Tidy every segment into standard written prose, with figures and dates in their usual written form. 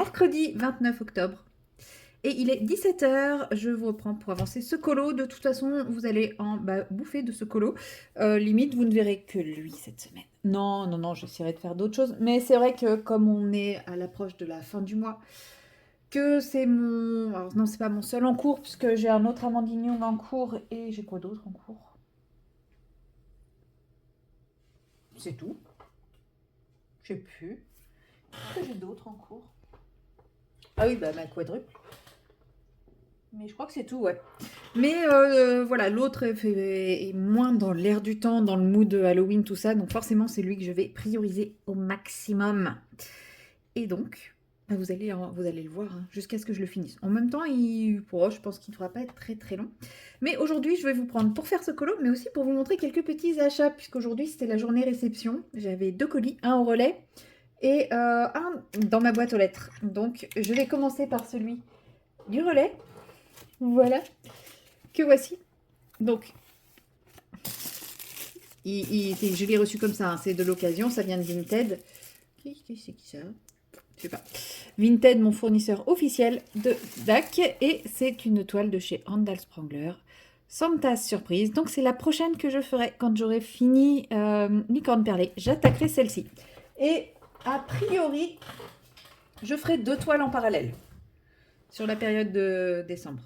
mercredi 29 octobre. Et il est 17 h. Je vous reprends pour avancer ce colo. De toute façon, vous allez en bouffer de ce colo. Limite, vous ne verrez que lui cette semaine. Non, non, non, j'essaierai de faire d'autres choses. Mais c'est vrai que comme on est à l'approche de la fin du mois, que c'est mon... Alors non, c'est pas mon seul en cours, puisque j'ai un autre Amandine Young en cours. Et j'ai quoi d'autre en cours? C'est tout. Je sais plus. Qu'est-ce que j'ai d'autre en cours? Ah oui, bah ma quadruple. Mais je crois que c'est tout, ouais. Mais voilà, l'autre est moins dans l'air du temps, dans le mood de Halloween, tout ça. Donc forcément, c'est lui que je vais prioriser au maximum. Et donc, bah, vous allez le voir hein, jusqu'à ce que je le finisse. En même temps, je pense qu'il ne devra pas être très très long. Mais aujourd'hui, je vais vous prendre pour faire ce colo, mais aussi pour vous montrer quelques petits achats, puisqu'aujourd'hui, c'était la journée réception. J'avais 2 colis, un au relais et un dans ma boîte aux lettres. Donc, je vais commencer par celui du relais. Voilà, que voici. Donc, je l'ai reçu comme ça, hein, c'est de l'occasion, ça vient de Vinted. C'est qui ça? Je sais pas. Vinted, mon fournisseur officiel de DAC, et c'est une toile de chez Handel Sprangler. Santa's surprise. Donc, c'est la prochaine que je ferai quand j'aurai fini Licorne Perlée. J'attaquerai celle-ci. Et a priori, je ferai 2 toiles en parallèle sur la période de décembre.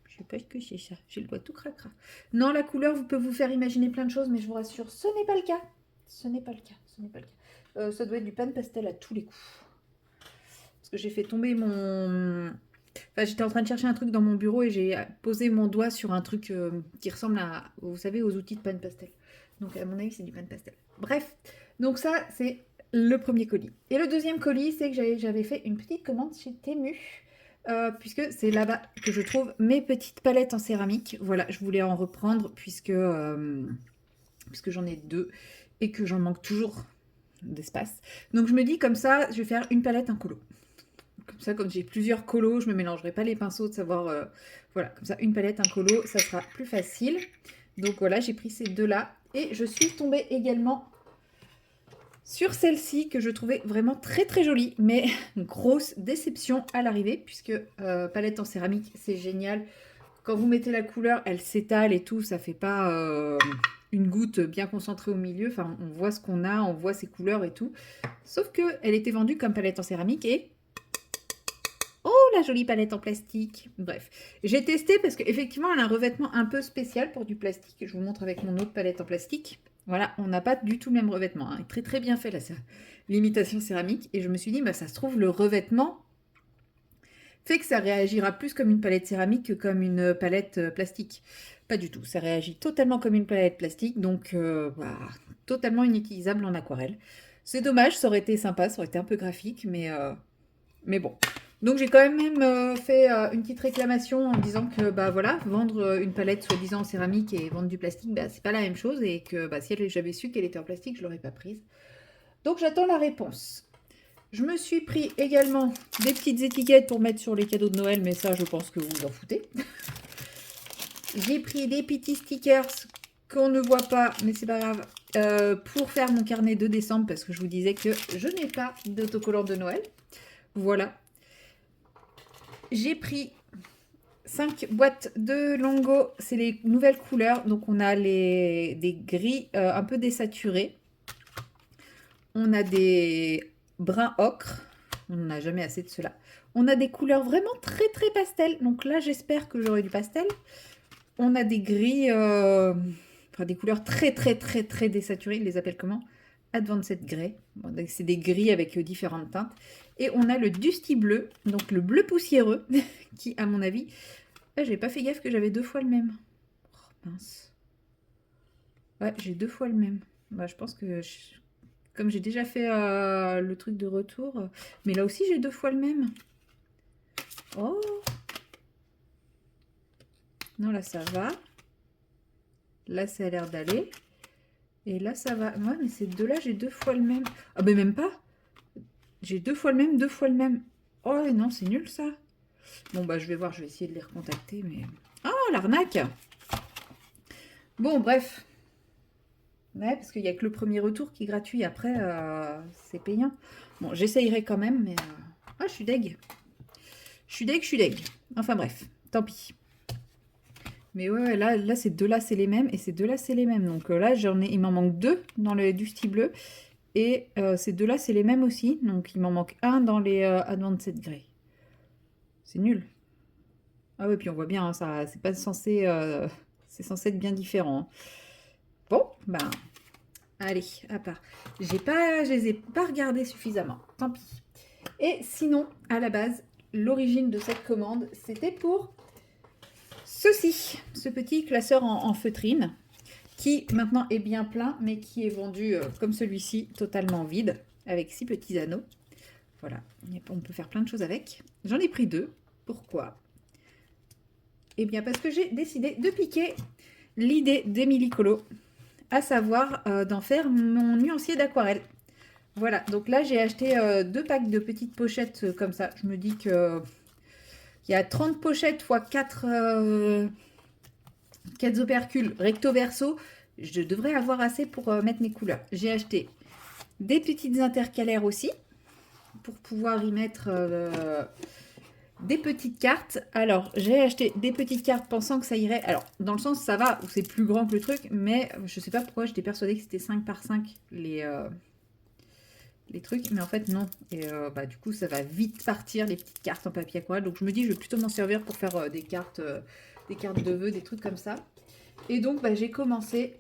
Je sais pas ce que c'est ça. J'ai le doigt tout cracra. Non, la couleur peut vous faire imaginer plein de choses, mais je vous rassure, ce n'est pas le cas. Ce n'est pas le cas. Ce n'est pas le cas. Ça doit être du pan pastel à tous les coups. Parce que j'ai fait tomber mon... Enfin, j'étais en train de chercher un truc dans mon bureau et j'ai posé mon doigt sur un truc qui ressemble à, vous savez, aux outils de pan pastel. Donc, à mon avis, c'est du pan pastel. Bref, donc ça, c'est le premier colis. Et le deuxième colis, c'est que j'avais fait une petite commande chez Temu. Puisque c'est là-bas que je trouve mes petites palettes en céramique. Voilà, je voulais en reprendre puisque j'en ai 2 et que j'en manque toujours d'espace. Donc je me dis comme ça, je vais faire une palette, un colo. Comme ça, comme j'ai plusieurs colos, je me mélangerai pas les pinceaux de savoir... voilà, comme ça, une palette, un colo, ça sera plus facile. Donc voilà, j'ai pris ces 2-là. Et je suis tombée également sur celle-ci que je trouvais vraiment très très jolie, mais grosse déception à l'arrivée, puisque palette en céramique, c'est génial. Quand vous mettez la couleur, elle s'étale et tout, ça fait pas une goutte bien concentrée au milieu. Enfin, on voit ce qu'on a, on voit ses couleurs et tout. Sauf que elle était vendue comme palette en céramique et... Oh, la jolie palette en plastique. Bref, j'ai testé parce qu'effectivement, elle a un revêtement un peu spécial pour du plastique. Je vous montre avec mon autre palette en plastique. Voilà, on n'a pas du tout le même revêtement. Hein. Très très bien fait là, l'imitation céramique. Et je me suis dit, bah, ça se trouve, le revêtement fait que ça réagira plus comme une palette céramique que comme une palette plastique. Pas du tout, ça réagit totalement comme une palette plastique, donc totalement inutilisable en aquarelle. C'est dommage, ça aurait été sympa, ça aurait été un peu graphique, mais bon. Donc j'ai quand même fait une petite réclamation en disant que bah voilà, vendre une palette soi-disant en céramique et vendre du plastique, bah, c'est pas la même chose et que bah, si j'avais su qu'elle était en plastique, je l'aurais pas prise. Donc j'attends la réponse. Je me suis pris également des petites étiquettes pour mettre sur les cadeaux de Noël, mais ça je pense que vous vous en foutez. J'ai pris des petits stickers qu'on ne voit pas, mais c'est pas grave, pour faire mon carnet de décembre parce que je vous disais que je n'ai pas d'autocollant de Noël. Voilà. J'ai pris 5 boîtes de Longo, c'est les nouvelles couleurs. Donc on a des gris un peu désaturés. On a des bruns ocre. On n'a jamais assez de cela. On a des couleurs vraiment très très pastel. Donc là j'espère que j'aurai du pastel. On a des gris, enfin des couleurs très très très très désaturées. Ils les appellent comment? Advanced Grey. Bon, c'est des gris avec différentes teintes. Et on a le Dusty Bleu, donc le bleu poussiéreux, qui à mon avis... J'avais pas fait gaffe que j'avais 2 fois le même. Oh, mince. Ouais, j'ai 2 fois le même. Bah, je pense que... Comme j'ai déjà fait le truc de retour... Mais là aussi, j'ai 2 fois le même. Oh! Non, là, ça va. Là, ça a l'air d'aller. Et là, ça va. Ouais, mais ces 2-là, j'ai 2 fois le même. Ah, ben même pas. J'ai 2 fois le même, 2 fois le même. Oh, non, c'est nul, ça. Bon, bah, je vais voir, je vais essayer de les recontacter, mais... Oh, l'arnaque! Bon, bref. Ouais, parce qu'il n'y a que le premier retour qui est gratuit. Après, c'est payant. Bon, j'essayerai quand même, mais Ah, je suis deg. Je suis deg, je suis deg. Enfin bref, tant pis. Mais ouais, là ces deux-là, c'est les mêmes. Et ces deux-là, c'est les mêmes. Donc là, il m'en manque deux dans le du style bleu. Et ces deux-là, c'est les mêmes aussi. Donc il m'en manque un dans les Advanced Grey. C'est nul. Ah ouais, puis on voit bien, hein, ça, c'est pas censé, c'est censé être bien différent, hein. Bon, ben, allez, à part. Je les ai pas regardés suffisamment. Tant pis. Et sinon, à la base, l'origine de cette commande, c'était pour ceci, ce petit classeur en feutrine, qui maintenant est bien plein, mais qui est vendu comme celui-ci, totalement vide, avec 6 petits anneaux. Voilà, on peut faire plein de choses avec. J'en ai pris 2. Pourquoi? Eh bien, parce que j'ai décidé de piquer l'idée d'Émilie Colo, à savoir d'en faire mon nuancier d'aquarelle. Voilà, donc là, j'ai acheté 2 packs de petites pochettes comme ça. Je me dis que il y a 30 pochettes x 4 opercules recto verso. Je devrais avoir assez pour mettre mes couleurs. J'ai acheté des petites intercalaires aussi, pour pouvoir y mettre des petites cartes. Alors, j'ai acheté des petites cartes pensant que ça irait. Alors, dans le sens, ça va, c'est plus grand que le truc, mais je sais pas pourquoi j'étais persuadée que c'était 5 par 5 les trucs, mais en fait, non. Et bah, du coup, ça va vite partir, les petites cartes en papier aquarelle. Donc, je me dis, je vais plutôt m'en servir pour faire des cartes de vœux, des trucs comme ça. Et donc, bah, j'ai commencé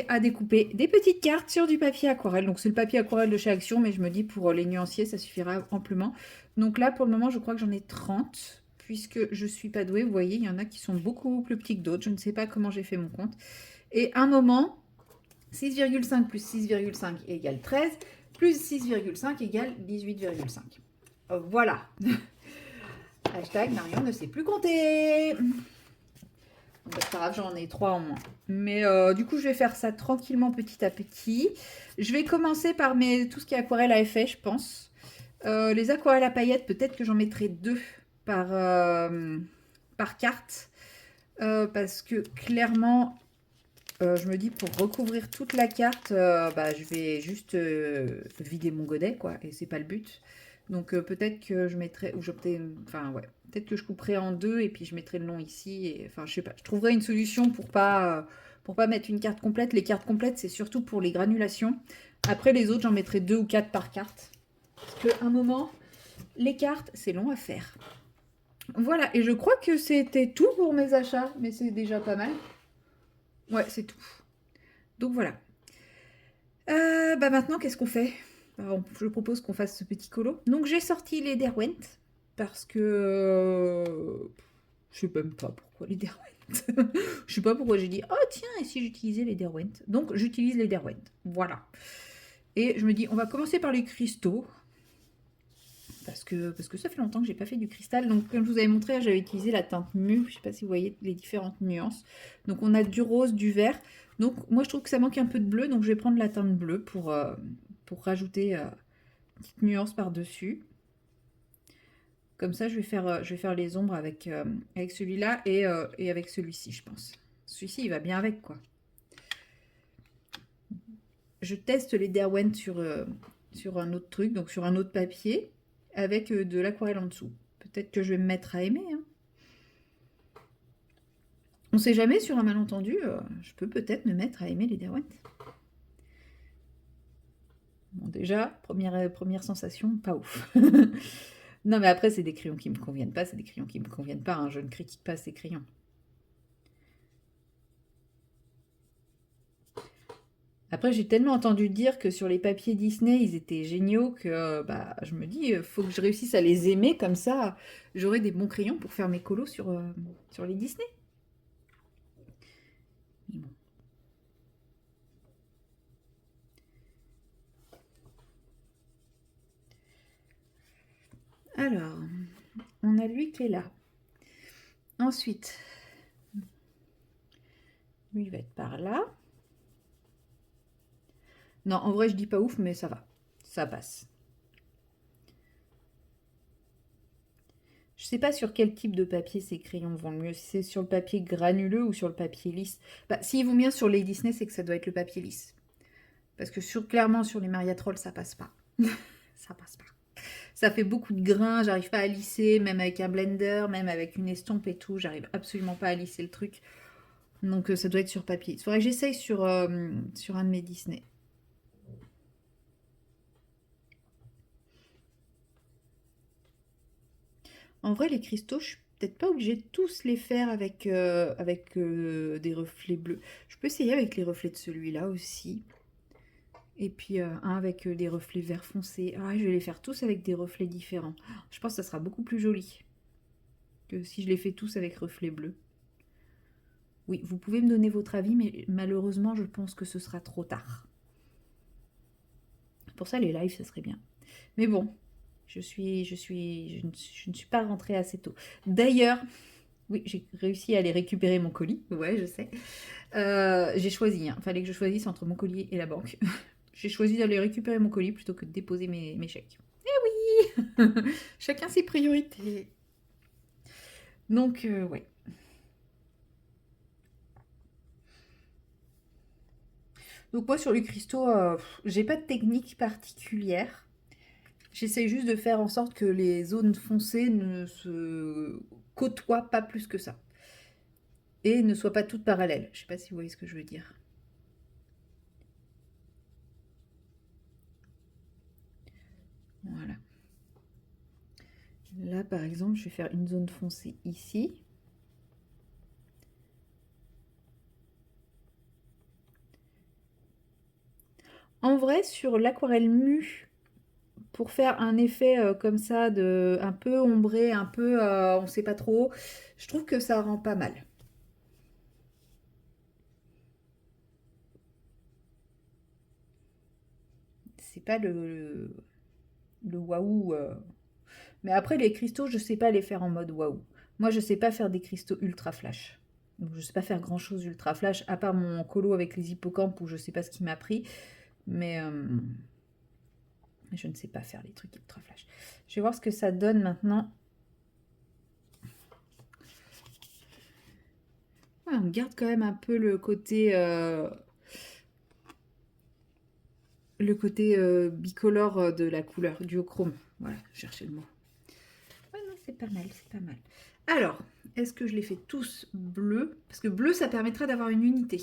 à découper des petites cartes sur du papier aquarelle. Donc c'est le papier aquarelle de chez Action, mais je me dis pour les nuanciers, ça suffira amplement. Donc là, pour le moment, je crois que j'en ai 30, puisque je suis pas douée. Vous voyez, il y en a qui sont beaucoup plus petits que d'autres. Je ne sais pas comment j'ai fait mon compte. Et à un moment, 6,5 plus 6,5 égale 13, plus 6,5 égale 18,5. Voilà. Hashtag Marion ne sait plus compter. C'est pas grave, j'en ai 3 en moins. Mais du coup, je vais faire ça tranquillement petit à petit. Je vais commencer par tout ce qui est aquarelle à effet, je pense. Les aquarelles à paillettes, peut-être que j'en mettrai 2 par carte. Parce que clairement, je me dis pour recouvrir toute la carte, bah, je vais juste vider mon godet, quoi. Et c'est pas le but. Donc peut-être que je mettrai, ou enfin ouais, peut-être que je couperai en 2 et puis je mettrai le long ici. Et, enfin je sais pas, je trouverai une solution pour pas mettre une carte complète. Les cartes complètes c'est surtout pour les granulations. Après les autres j'en mettrai 2 ou 4 par carte. Parce qu'à un moment, les cartes c'est long à faire. Voilà, et je crois que c'était tout pour mes achats, mais c'est déjà pas mal. Ouais, c'est tout. Donc voilà. Bah maintenant qu'est-ce qu'on fait? Alors, je propose qu'on fasse ce petit colo. Donc j'ai sorti les Derwent parce que je sais même pas pourquoi les Derwent. Je sais pas pourquoi j'ai dit oh tiens et si j'utilisais les Derwent. Donc j'utilise les Derwent. Voilà. Et je me dis on va commencer par les cristaux parce que ça fait longtemps que j'ai pas fait du cristal. Donc comme je vous avais montré, j'avais utilisé la teinte mûre. Je sais pas si vous voyez les différentes nuances. Donc on a du rose, du vert. Donc moi je trouve que ça manque un peu de bleu, donc je vais prendre la teinte bleue pour rajouter une petite nuance par-dessus. Comme ça, je vais faire les ombres avec celui-là et avec celui-ci, je pense. Celui-ci, il va bien avec, quoi. Je teste les Derwent sur un autre truc, donc sur un autre papier, avec de l'aquarelle en dessous. Peut-être que je vais me mettre à aimer, hein. On sait jamais, sur un malentendu, je peux peut-être me mettre à aimer les Derwent. Bon, déjà, première sensation, pas ouf. Non, mais après, c'est des crayons qui me conviennent pas, c'est des crayons qui me conviennent pas, hein. Je ne critique pas ces crayons. Après, j'ai tellement entendu dire que sur les papiers Disney, ils étaient géniaux que bah, je me dis, faut que je réussisse à les aimer, comme ça, j'aurai des bons crayons pour faire mes colos sur les Disney. Mais bon. Alors, on a lui qui est là. Ensuite, lui il va être par là. Non, en vrai, je dis pas ouf, mais ça va. Ça passe. Je sais pas sur quel type de papier ces crayons vont le mieux. Si c'est sur le papier granuleux ou sur le papier lisse. Bah, s'ils vont bien sur les Disney, c'est que ça doit être le papier lisse. Parce que clairement, sur les Mariatrolles, ça passe pas. Ça passe pas. Ça fait beaucoup de grains, j'arrive pas à lisser, même avec un blender, même avec une estompe et tout, j'arrive absolument pas à lisser le truc. Donc ça doit être sur papier. Il faudrait que j'essaye sur un de mes Disney. En vrai, les cristaux, je suis peut-être pas obligée de tous les faire avec, des reflets bleus. Je peux essayer avec les reflets de celui-là aussi. Et puis un avec des reflets vert foncé. Ah, je vais les faire tous avec des reflets différents. Je pense que ça sera beaucoup plus joli que si je les fais tous avec reflets bleus. Oui, vous pouvez me donner votre avis, mais malheureusement, je pense que ce sera trop tard. Pour ça, les lives, ça serait bien. Mais bon, je ne suis pas rentrée assez tôt. D'ailleurs, oui, j'ai réussi à aller récupérer mon colis. Ouais, je sais. J'ai choisi. Il fallait que je choisisse entre mon colis et la banque. J'ai choisi d'aller récupérer mon colis plutôt que de déposer mes chèques. Eh oui. Chacun ses priorités. Donc, ouais. Donc moi, sur les cristaux, j'ai pas de technique particulière. J'essaie juste de faire en sorte que les zones foncées ne se côtoient pas plus que ça. Et ne soient pas toutes parallèles. Je sais pas si vous voyez ce que je veux dire. Voilà. Là, par exemple, je vais faire une zone foncée ici. En vrai, sur l'aquarelle mue, pour faire un effet comme ça, de un peu ombré, un peu on sait pas trop, je trouve que ça rend pas mal. C'est pas le waouh. Mais après, les cristaux, je sais pas les faire en mode waouh. Moi, je sais pas faire des cristaux ultra flash. Donc, je sais pas faire grand chose ultra flash, à part mon colo avec les hippocampes où je sais pas ce qui m'a pris. Mais je ne sais pas faire les trucs ultra flash. Je vais voir ce que ça donne maintenant. Ouais, on garde quand même un peu le côté bicolore de la couleur, duochrome. Voilà, cherchez le mot. Ouais, non, c'est pas mal, c'est pas mal. Alors, est-ce que je les fais tous bleus? Parce que bleu, ça permettrait d'avoir une unité.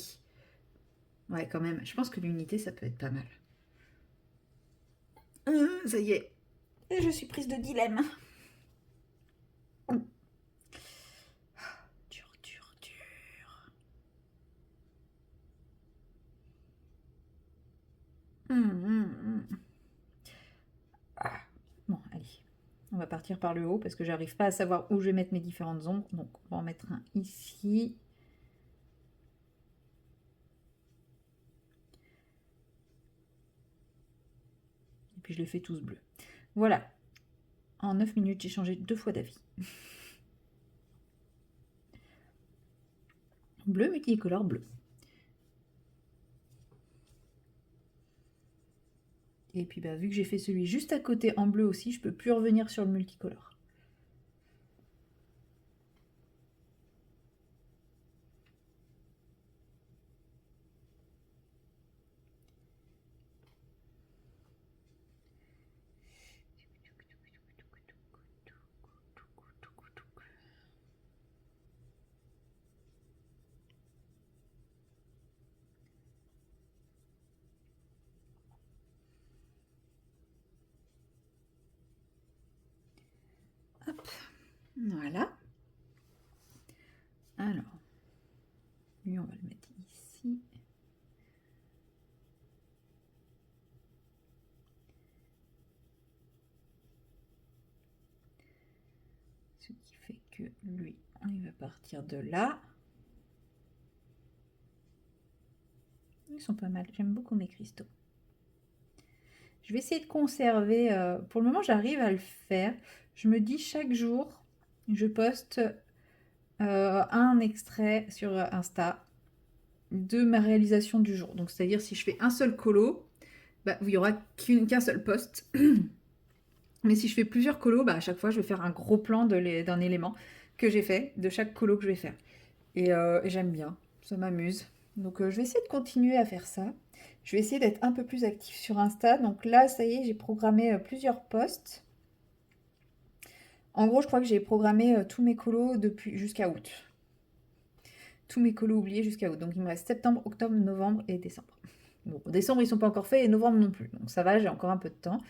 Ouais, quand même. Je pense que l'unité, ça peut être pas mal. Ça y est. Et je suis prise de dilemme. Dur, dur, dur. Ah. Bon, allez. On va partir par le haut parce que j'arrive pas à savoir où je vais mettre mes différentes ombres. Donc, on va en mettre un ici. Et puis, je les fais tous bleus. Voilà. En 9 minutes, j'ai changé 2 fois d'avis. Bleu, multicolore, bleu. Et puis, bah, vu que j'ai fait celui juste à côté en bleu aussi, je peux plus revenir sur le multicolore. Hop, voilà. Alors, lui, on va le mettre ici. Ce qui fait que lui, il va partir de là. Ils sont pas mal, j'aime beaucoup mes cristaux. Je vais essayer de conserver, pour le moment j'arrive à le faire. Je me dis chaque jour, je poste un extrait sur Insta de ma réalisation du jour. Donc c'est-à-dire si je fais un seul colo, bah, il n'y aura qu'un seul post. Mais si je fais plusieurs colos, bah, à chaque fois je vais faire un gros plan d'un élément que j'ai fait, de chaque colo que je vais faire. Et j'aime bien, ça m'amuse. Donc je vais essayer de continuer à faire ça. Je vais essayer d'être un peu plus active sur Insta. Donc là, ça y est, j'ai programmé plusieurs posts. En gros, je crois que j'ai programmé tous mes colos depuis jusqu'à août. Tous mes colos oubliés jusqu'à août. Donc il me reste septembre, octobre, novembre et décembre. Bon, décembre, ils sont pas encore faits et novembre non plus. Donc ça va, j'ai encore un peu de temps.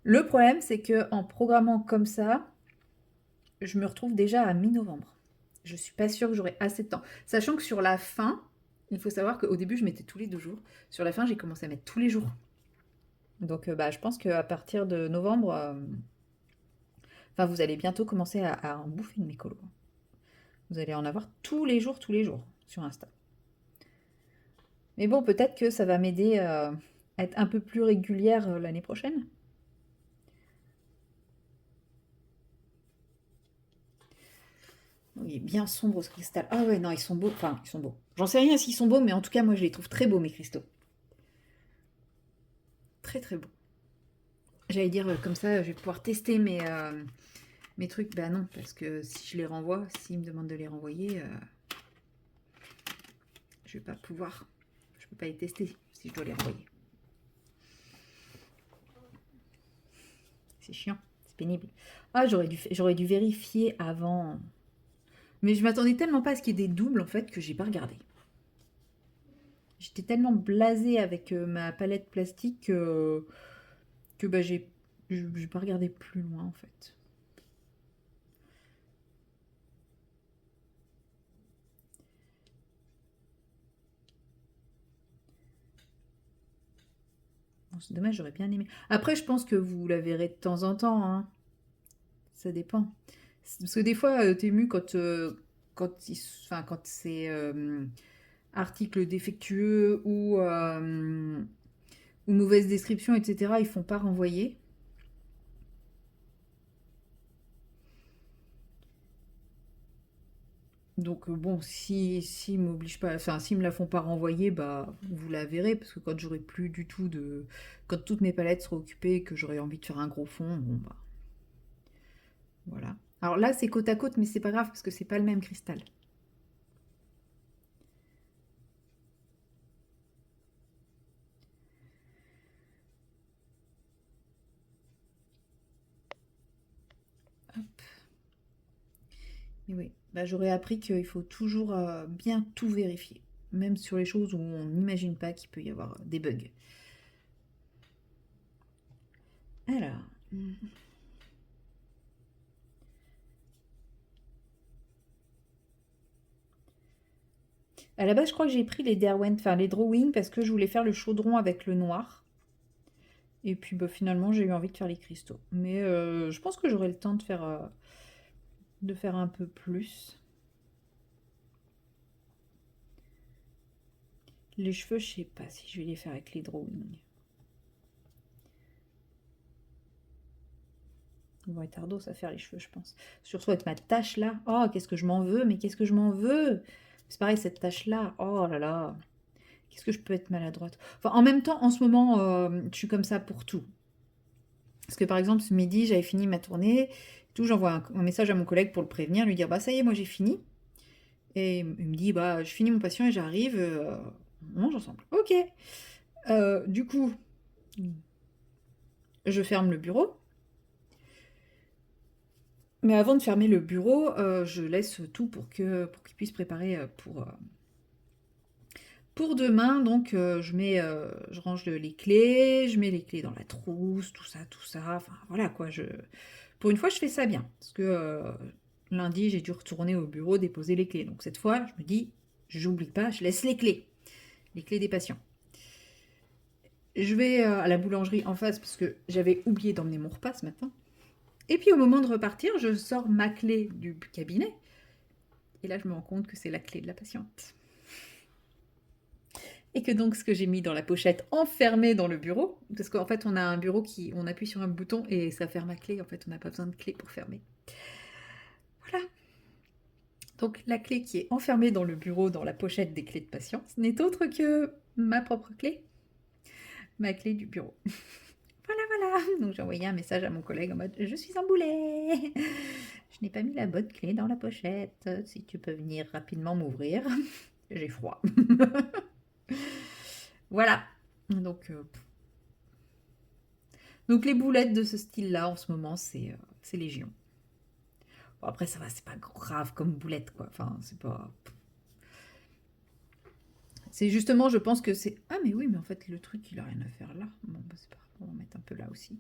Le problème, c'est que en programmant comme ça, je me retrouve déjà à mi-novembre. Je suis pas sûre que j'aurai assez de temps. Sachant que sur la fin, il faut savoir qu'au début, je mettais tous les 2 jours. Sur la fin, j'ai commencé à mettre tous les jours. Donc bah, je pense qu'à partir de novembre, enfin, vous allez bientôt commencer à en bouffer de mes colos. Vous allez en avoir tous les jours sur Insta. Mais bon, peut-être que ça va m'aider à être un peu plus régulière l'année prochaine. Il est bien sombre ce cristal. Ah ouais, non, ils sont beaux. Enfin, ils sont beaux. J'en sais rien s'ils sont beaux, mais en tout cas, moi, je les trouve très beaux, mes cristaux. Très, très beaux. J'allais dire, comme ça, je vais pouvoir tester mes trucs. Bah non, parce que si je les renvoie, s'ils me demandent de les renvoyer, je vais pas pouvoir. Je peux pas les tester si je dois les renvoyer. C'est chiant, c'est pénible. Ah, j'aurais dû vérifier avant. Mais je m'attendais tellement pas à ce qu'il y ait des doubles, en fait, que j'ai pas regardé. J'étais tellement blasée avec ma palette plastique que bah, j'ai pas regardé plus loin, en fait. Bon, c'est dommage, j'aurais bien aimé. Après, je pense que vous la verrez de temps en temps, hein. Ça dépend. Parce que des fois, t'es ému quand c'est article défectueux ou mauvaise description, etc. Ils font pas renvoyer. Donc bon, si m'oblige pas, enfin s'ils me la font pas renvoyer, bah vous la verrez parce que quand j'aurai plus du tout de, quand toutes mes palettes seront occupées, et que j'aurai envie de faire un gros fond, bon bah voilà. Alors là c'est côte à côte, mais c'est pas grave parce que c'est pas le même cristal. Hop. Mais oui, bah j'aurais appris qu'il faut toujours bien tout vérifier, même sur les choses où on n'imagine pas qu'il peut y avoir des bugs. Alors. À la base, je crois que j'ai pris les Derwent, enfin les Drawing, parce que je voulais faire le chaudron avec le noir. Et puis bah, finalement, j'ai eu envie de faire les cristaux. Mais je pense que j'aurai le temps de faire un peu plus. Les cheveux, je sais pas si je vais les faire avec les Drawing. Ils vont être ardos à faire les cheveux, je pense. Surtout avec ma tache là. Oh, qu'est-ce que je m'en veux, mais qu'est-ce que je m'en veux. C'est pareil, cette tache là. Oh là là. Qu'est-ce que je peux être maladroite. Enfin, en même temps, en ce moment, je suis comme ça pour tout. Parce que par exemple, ce midi, j'avais fini ma tournée. Tout, j'envoie un message à mon collègue pour le prévenir, lui dire bah ça y est, moi j'ai fini. Et il me dit bah je finis mon patient et j'arrive, on mange ensemble. Ok. Du coup, je ferme le bureau. Mais avant de fermer le bureau, je laisse tout pour qu'il puisse préparer pour demain. Donc je range les clés, je mets les clés dans la trousse, tout ça, tout ça. Enfin voilà quoi. Pour une fois, je fais ça bien. Parce que lundi, j'ai dû retourner au bureau déposer les clés. Donc cette fois, je me dis, j'oublie pas, je laisse les clés des patients. Je vais à la boulangerie en face parce que j'avais oublié d'emmener mon repas ce matin. Et puis au moment de repartir, je sors ma clé du cabinet. Et là, je me rends compte que c'est la clé de la patiente. Et que donc, ce que j'ai mis dans la pochette enfermée dans le bureau, parce qu'en fait, on a un bureau on appuie sur un bouton et ça ferme à clé. En fait, on n'a pas besoin de clé pour fermer. Voilà. Donc, la clé qui est enfermée dans le bureau, dans la pochette des clés de patients, ce n'est autre que ma propre clé, ma clé du bureau. Voilà, voilà. Donc, j'ai envoyé un message à mon collègue en mode « Je suis un boulet. Je n'ai pas mis la bonne clé dans la pochette. Si tu peux venir rapidement m'ouvrir. J'ai froid. » Voilà. Donc, donc les boulettes de ce style-là, en ce moment, c'est Légion. Bon, après, ça va, c'est pas grave comme boulette, quoi. Enfin, c'est pas... C'est justement, je pense que c'est... Ah, mais oui, mais en fait, le truc, il a rien à faire là. Bon, bah, c'est pas grave, on va mettre un peu là aussi.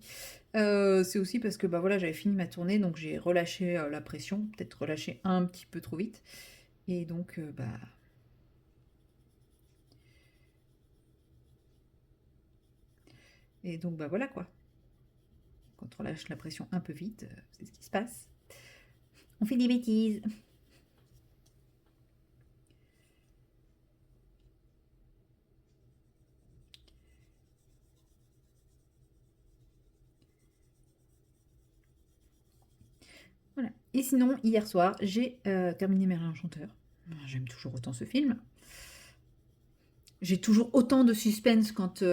C'est aussi parce que, bah voilà, j'avais fini ma tournée, donc j'ai relâché la pression. Peut-être relâché un petit peu trop vite. Et donc, bah... Et donc, bah voilà, quoi. Quand on relâche la pression un peu vite, c'est ce qui se passe. On fait des bêtises. Voilà. Et sinon, hier soir, j'ai terminé Merlin Enchanteur. J'aime toujours autant ce film. J'ai toujours autant de suspense quand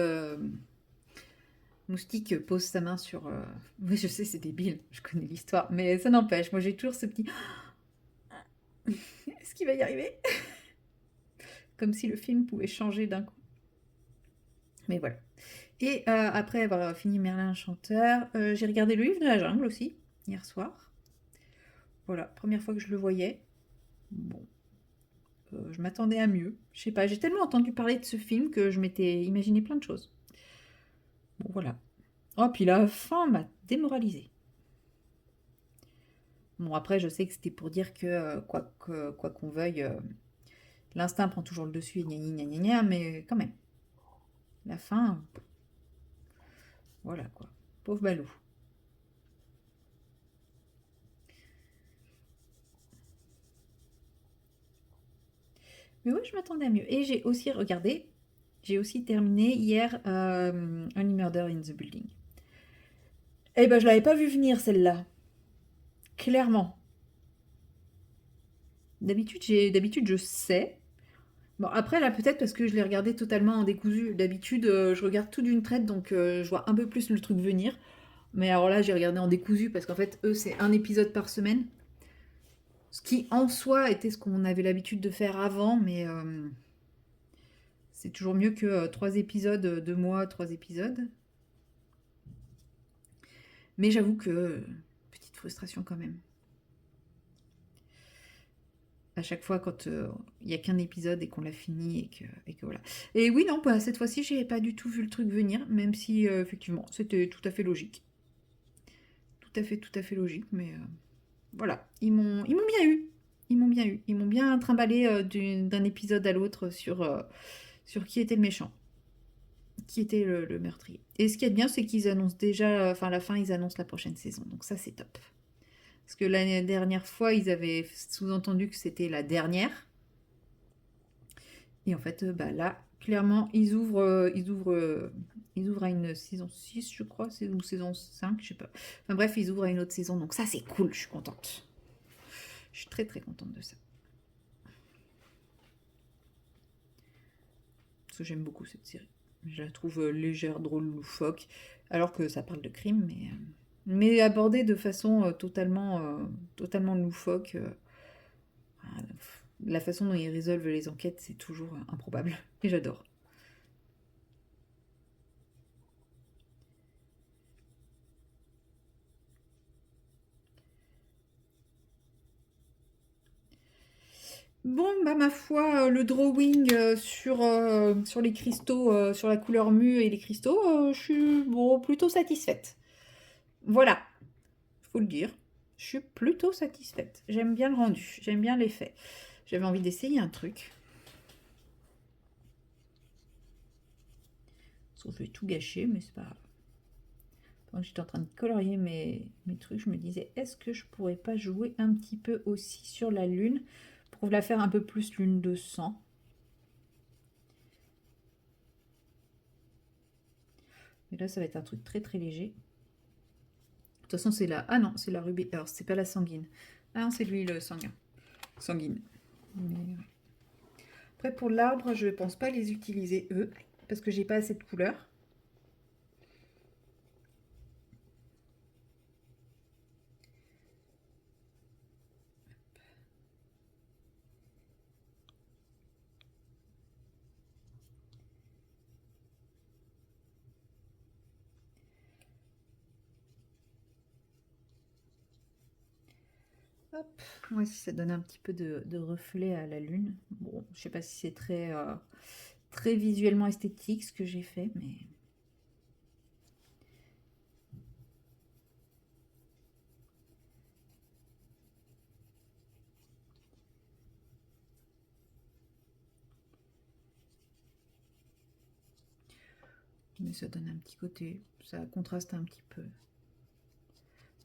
Moustique pose sa main sur... Oui, je sais, c'est débile, je connais l'histoire, mais ça n'empêche, moi j'ai toujours ce petit... Est-ce qu'il va y arriver? Comme si le film pouvait changer d'un coup. Mais voilà. Et après avoir fini Merlin Enchanteur, j'ai regardé le livre de la jungle aussi, hier soir. Voilà, première fois que je le voyais. Bon, je m'attendais à mieux. Je sais pas, j'ai tellement entendu parler de ce film que je m'étais imaginé plein de choses. Bon, voilà. Oh, puis la fin m'a démoralisée. Bon, après, je sais que c'était pour dire que, quoi qu'on veuille, l'instinct prend toujours le dessus et gna gna gna gna, mais quand même. La fin, voilà quoi. Pauvre Balou. Mais oui, je m'attendais à mieux. Et j'ai aussi terminé hier Only Murder in the Building. Eh ben, je l'avais pas vu venir celle-là. Clairement. D'habitude, je sais. Bon, après, là, peut-être parce que je l'ai regardé totalement en décousu. D'habitude, je regarde tout d'une traite, donc je vois un peu plus le truc venir. Mais alors là, j'ai regardé en décousu parce qu'en fait, eux, c'est un épisode par semaine. Ce qui, en soi, était ce qu'on avait l'habitude de faire avant, mais c'est toujours mieux que 3 épisodes, 2 mois, 3 épisodes. Mais j'avoue que, petite frustration quand même. À chaque fois quand il n'y a qu'un épisode et qu'on l'a fini et que voilà. Et oui, non, bah, cette fois-ci, j'ai pas du tout vu le truc venir, même si effectivement, c'était tout à fait logique. Tout à fait logique, mais voilà. Ils m'ont bien eu. Ils m'ont bien eu. Ils m'ont bien trimballé d'un épisode à l'autre sur qui était le méchant, qui était le meurtrier. Et ce qui est bien, c'est qu'ils annoncent déjà, enfin, à la fin, ils annoncent la prochaine saison. Donc ça, c'est top. Parce que l'année dernière fois, ils avaient sous-entendu que c'était la dernière. Et en fait, bah là, clairement, ils ouvrent à une saison 6, je crois, ou saison 5, je sais pas. Enfin bref, ils ouvrent à une autre saison, donc ça, c'est cool, je suis contente. Je suis très très contente de ça. Parce que j'aime beaucoup cette série. Je la trouve légère, drôle, loufoque, alors que ça parle de crime, mais abordée de façon totalement loufoque. La façon dont ils résolvent les enquêtes, c'est toujours improbable. Et j'adore. Bon, bah ma foi, le drawing sur les cristaux, sur la couleur mue et les cristaux, je suis bon, plutôt satisfaite. Voilà, faut le dire. Je suis plutôt satisfaite. J'aime bien le rendu, j'aime bien l'effet. J'avais envie d'essayer un truc. Sauf que je vais tout gâcher, mais c'est pas grave. Pendant que j'étais en train de colorier mes trucs, je me disais, est-ce que je pourrais pas jouer un petit peu aussi sur la lune pour la faire un peu plus lune de sang? Mais là, ça va être un truc très très léger. De toute façon, c'est la... Ah non, c'est la rubis. Alors, c'est pas la sanguine. Ah non, c'est l'huile sanguine. Sanguine. Mais, ouais. Après, pour l'arbre, je pense pas les utiliser, eux, parce que j'ai pas assez de couleurs. Hop. Ouais, si ça donne un petit peu de reflet à la lune. Bon, je sais pas si c'est très visuellement esthétique ce que j'ai fait, mais... Mais ça donne un petit côté, ça contraste un petit peu.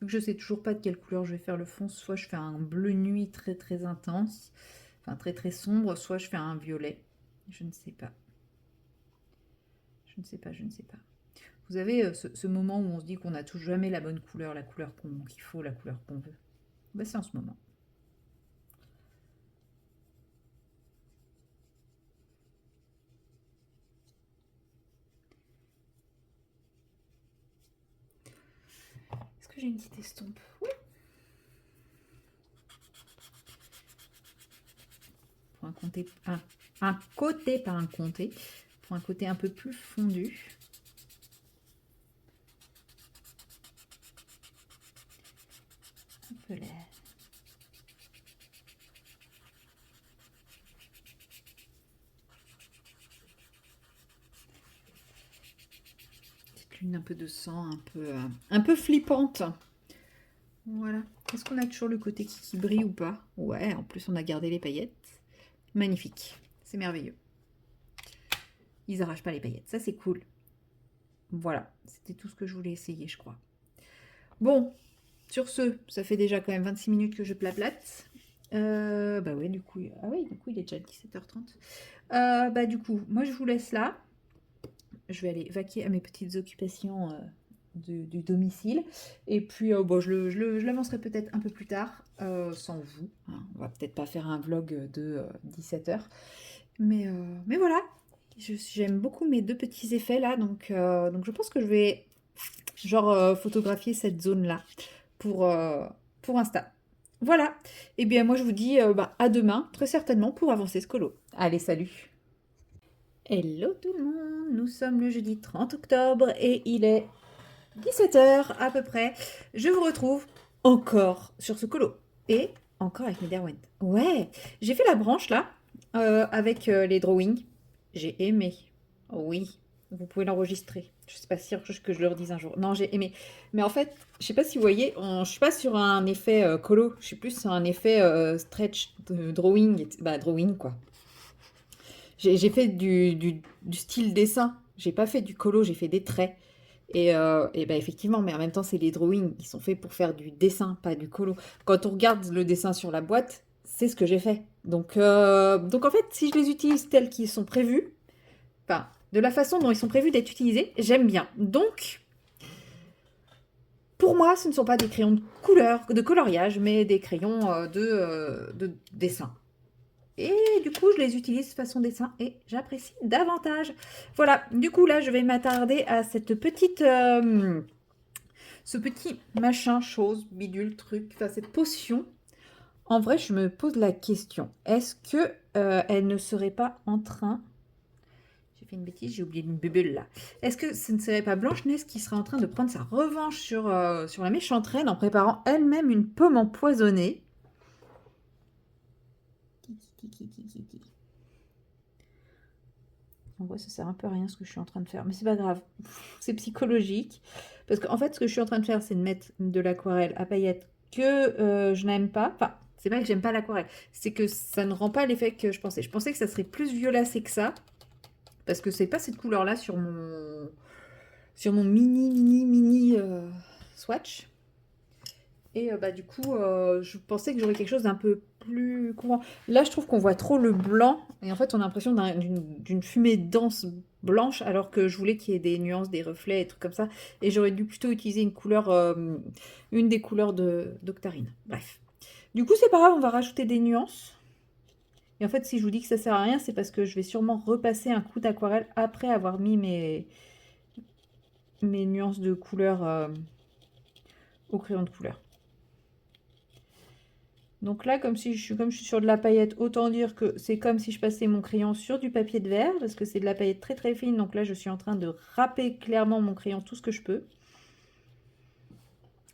Donc je sais toujours pas de quelle couleur je vais faire le fond. Soit je fais un bleu nuit très intense, enfin très sombre, soit je fais un violet. Je ne sais pas. Je ne sais pas, je ne sais pas. Vous avez ce moment où on se dit qu'on n'a toujours jamais la bonne couleur, la couleur qu'il faut, la couleur qu'on veut. Ben, c'est en ce moment. Est-ce que j'ai une petite estompe? Oui. Pour un côté, un côté, pas un comté, pour un côté un peu plus fondu. Un peu là. Petite lune un peu de sang, un peu flippante. Voilà. Est-ce qu'on a toujours le côté qui brille ou pas? Ouais, en plus on a gardé les paillettes. Magnifique. C'est merveilleux. Ils arrachent pas les paillettes. Ça, c'est cool. Voilà. C'était tout ce que je voulais essayer, je crois. Bon, sur ce, ça fait déjà quand même 26 minutes que je plaplate. Bah ouais, du coup... Ah oui, du coup, il est déjà 17h30. Bah du coup, moi, je vous laisse là. Je vais aller vaquer à mes petites occupations du domicile. Et puis, bon, je l'avancerai peut-être un peu plus tard, sans vous. Hein. On va peut-être pas faire un vlog de 17h. Mais voilà, j'aime beaucoup mes deux petits effets là. Donc je pense que je vais genre photographier cette zone-là pour, pour Insta. Voilà. Et bien moi je vous dis bah, à demain, très certainement, pour avancer ce colo. Allez, salut. Hello tout le monde, nous sommes le jeudi 30 octobre et il est 17h à peu près. Je vous retrouve encore sur ce colo et encore avec mes Derwent. Ouais, j'ai fait la branche là avec les drawings. J'ai aimé. Oui, vous pouvez l'enregistrer. Je sais pas si que je leur dise un jour. Non, j'ai aimé. Mais en fait, je sais pas si vous voyez, je suis pas sur un effet colo. Je suis plus sur un effet stretch drawing. Bah, drawing quoi. J'ai fait du style dessin. J'ai pas fait du colo, j'ai fait des traits. Et bah effectivement, mais en même temps, c'est les drawings. Ils sont faits pour faire du dessin, pas du colo. Quand on regarde le dessin sur la boîte, c'est ce que j'ai fait. Donc en fait, si je les utilise tels qu'ils sont prévus, enfin, de la façon dont ils sont prévus d'être utilisés, j'aime bien. Donc, pour moi, ce ne sont pas des crayons de couleur, de coloriage, mais des crayons de dessin. Et du coup, je les utilise façon dessin et j'apprécie davantage. Voilà, du coup, là, je vais m'attarder à cette petite... ce petit machin, chose, bidule, truc, enfin cette potion. En vrai, je me pose la question, est-ce que elle ne serait pas en train... J'ai fait une bêtise, j'ai oublié une bubule là. Est-ce que ce ne serait pas Blanche-Neige qui serait en train de prendre sa revanche sur la méchante reine en préparant elle-même une pomme empoisonnée? En vrai, ça sert un peu à rien ce que je suis en train de faire, mais c'est pas grave, c'est psychologique. Parce qu'en fait, ce que je suis en train de faire, c'est de mettre de l'aquarelle à paillettes que je n'aime pas. Enfin, c'est pas que j'aime pas l'aquarelle, c'est que ça ne rend pas l'effet que je pensais. Je pensais que ça serait plus violacé que ça, parce que c'est pas cette couleur-là sur mon mini swatch. Et bah, du coup, je pensais que j'aurais quelque chose d'un peu plus courant. Là, je trouve qu'on voit trop le blanc. Et en fait, on a l'impression d'une fumée dense blanche, alors que je voulais qu'il y ait des nuances, des reflets, et trucs comme ça. Et j'aurais dû plutôt utiliser une couleur, une des couleurs d'Octarine. Bref. Du coup, c'est pas grave, on va rajouter des nuances. Et en fait, si je vous dis que ça sert à rien, c'est parce que je vais sûrement repasser un coup d'aquarelle après avoir mis mes nuances de couleur au crayon de couleur. Donc là, comme je suis sur de la paillette, autant dire que c'est comme si je passais mon crayon sur du papier de verre, parce que c'est de la paillette très fine. Donc là, je suis en train de râper clairement mon crayon tout ce que je peux.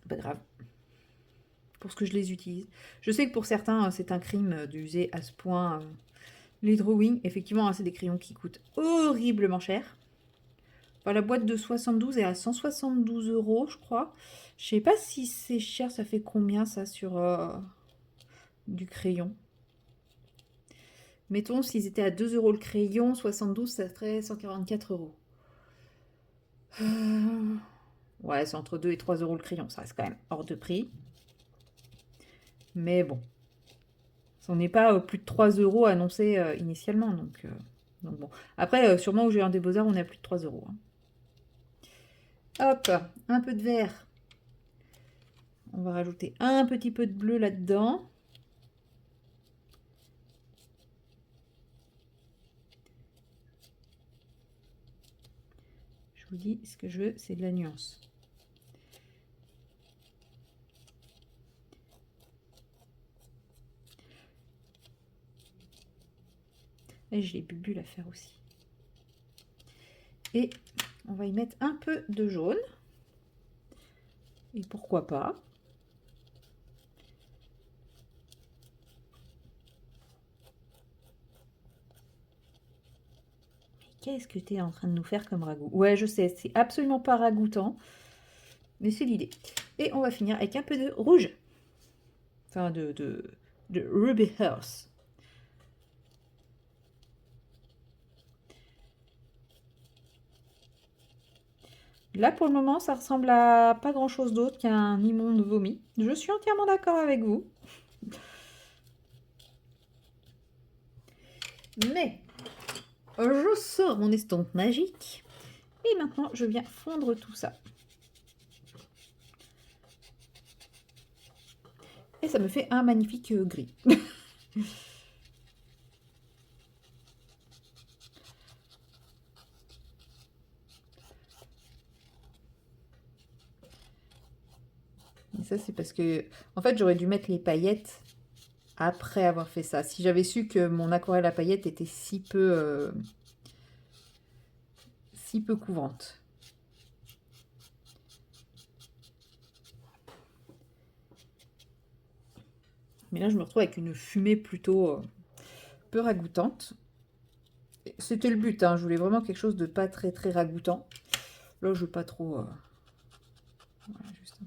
Pas grave. pour ce que je les utilise. Je sais que pour certains, c'est un crime d'user à ce point les drawings. Effectivement, hein, c'est des crayons qui coûtent horriblement cher. Enfin, la boîte de 72 est à 172 €, je crois. Je sais pas si c'est cher, ça fait combien ça sur du crayon. Mettons, s'ils étaient à 2 € le crayon, 72, ça ferait 144 €. Ouais, c'est entre 2 et 3 € le crayon, ça reste quand même hors de prix. Mais bon, on n'est pas plus de 3 € annoncés initialement, donc bon. Après, sûrement au Géant des Beaux-Arts, on est à plus de 3 €. Hein. Hop, un peu de vert. On va rajouter un petit peu de bleu là-dedans. Je vous dis, ce que je veux, c'est de la nuance. Et j'ai les bulles à faire aussi. Et on va y mettre un peu de jaune. Et pourquoi pas. Qu'est-ce que tu es en train de nous faire comme ragoût? Ouais, je sais, c'est absolument pas ragoûtant. Mais c'est l'idée. Et on va finir avec un peu de rouge. Enfin, de Ruby Hearth. Là, pour le moment, ça ressemble à pas grand-chose d'autre qu'un immonde vomi. Je suis entièrement d'accord avec vous. Mais, je sors mon estompe magique. Et maintenant, je viens fondre tout ça. Et ça me fait un magnifique gris. Et ça, c'est parce que, en fait, j'aurais dû mettre les paillettes après avoir fait ça. Si j'avais su que mon aquarelle à paillettes était si peu couvrante. Mais là, je me retrouve avec une fumée plutôt peu ragoûtante. C'était le but, hein. Je voulais vraiment quelque chose de pas très très ragoûtant. Là, je veux pas trop... Voilà, juste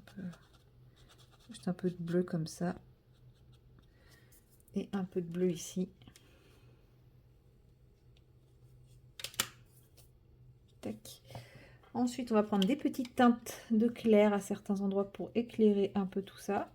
un peu de bleu comme ça. Et un peu de bleu ici. Tac. Ensuite, on va prendre des petites teintes de clair à certains endroits pour éclairer un peu tout ça.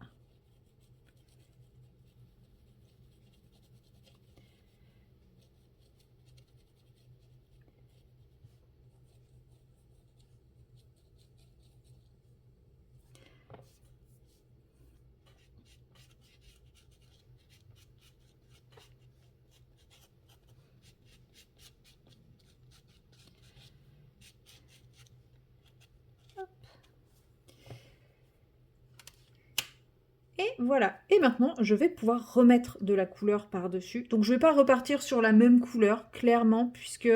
Et voilà. Et maintenant, je vais pouvoir remettre de la couleur par-dessus. Donc, je ne vais pas repartir sur la même couleur, clairement, puisque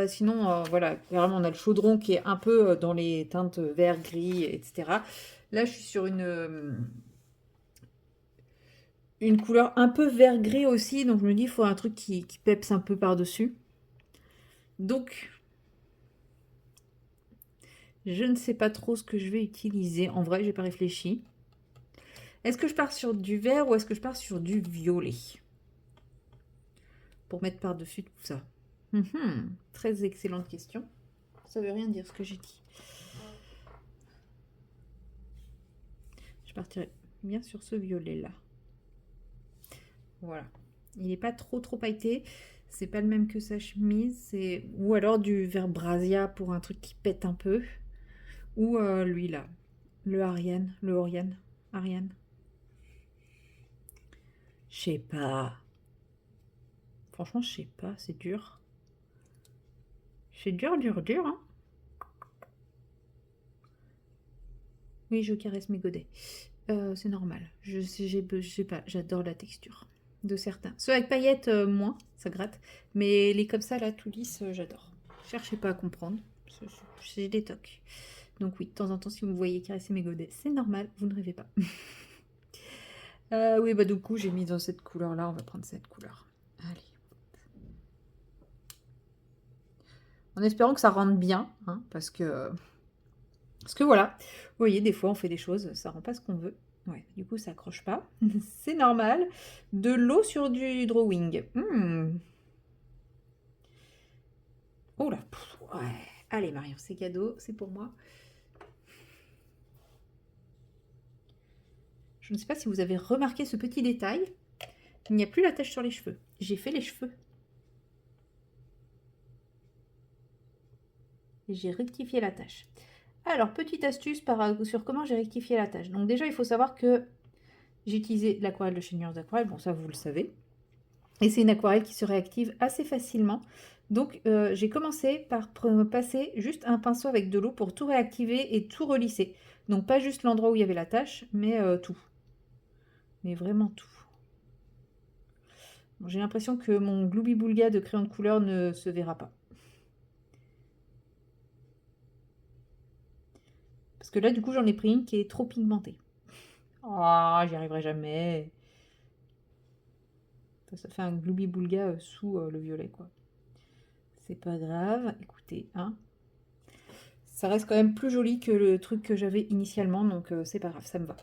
sinon, voilà, clairement, on a le chaudron qui est un peu dans les teintes vert, gris, etc. Là, je suis sur une couleur un peu vert-gris aussi. Donc, je me dis, il faut un truc qui peps un peu par-dessus. Donc, je ne sais pas trop ce que je vais utiliser. En vrai, je n'ai pas réfléchi. Est-ce que je pars sur du vert ou est-ce que je pars sur du violet pour mettre par-dessus tout ça? Très excellente question. Ça veut rien dire ce que j'ai dit. Je partirai bien sur ce violet-là. Voilà. Il n'est pas trop pailleté. C'est pas le même que sa chemise. Ou alors du vert brasia pour un truc qui pète un peu. Ou lui là. Le Oriane. Ariane. Je sais pas. Franchement, je sais pas. C'est dur. C'est dur, hein. Oui, je caresse mes godets. C'est normal. Je sais pas, j'adore la texture de certains. Ceux avec paillettes, moins, ça gratte. Mais les comme ça, là, tout lisse, j'adore. Cherchez pas à comprendre. C'est des tocs. Donc oui, de temps en temps, si vous me voyez caresser mes godets, c'est normal, vous ne rêvez pas. Oui, bah du coup, j'ai mis dans cette couleur-là. On va prendre cette couleur. Allez. En espérant que ça rentre bien, hein, parce que voilà, vous voyez, des fois, on fait des choses, ça rend pas ce qu'on veut. Ouais, du coup, ça accroche pas. C'est normal. De l'eau sur du drawing. Oh là, ouais. Allez, Marion, c'est cadeau, c'est pour moi. Je ne sais pas si vous avez remarqué ce petit détail. Il n'y a plus la tache sur les cheveux. J'ai fait les cheveux. Et j'ai rectifié la tache. Alors, petite astuce sur comment j'ai rectifié la tache. Donc déjà, il faut savoir que j'ai utilisé l'aquarelle de chez Nuance d'Aquarelle. Bon, ça, vous le savez. Et c'est une aquarelle qui se réactive assez facilement. Donc, j'ai commencé par passer juste un pinceau avec de l'eau pour tout réactiver et tout relisser. Donc, pas juste l'endroit où il y avait la tache, mais tout. Mais vraiment tout. Bon, j'ai l'impression que mon Glooby-Boulga de crayon de couleur ne se verra pas. Parce que là, du coup, j'en ai pris une qui est trop pigmentée. Ah, j'y arriverai jamais. Ça fait un Glooby-Boulga sous le violet, quoi. C'est pas grave. Écoutez, hein. Ça reste quand même plus joli que le truc que j'avais initialement, donc c'est pas grave, ça me va.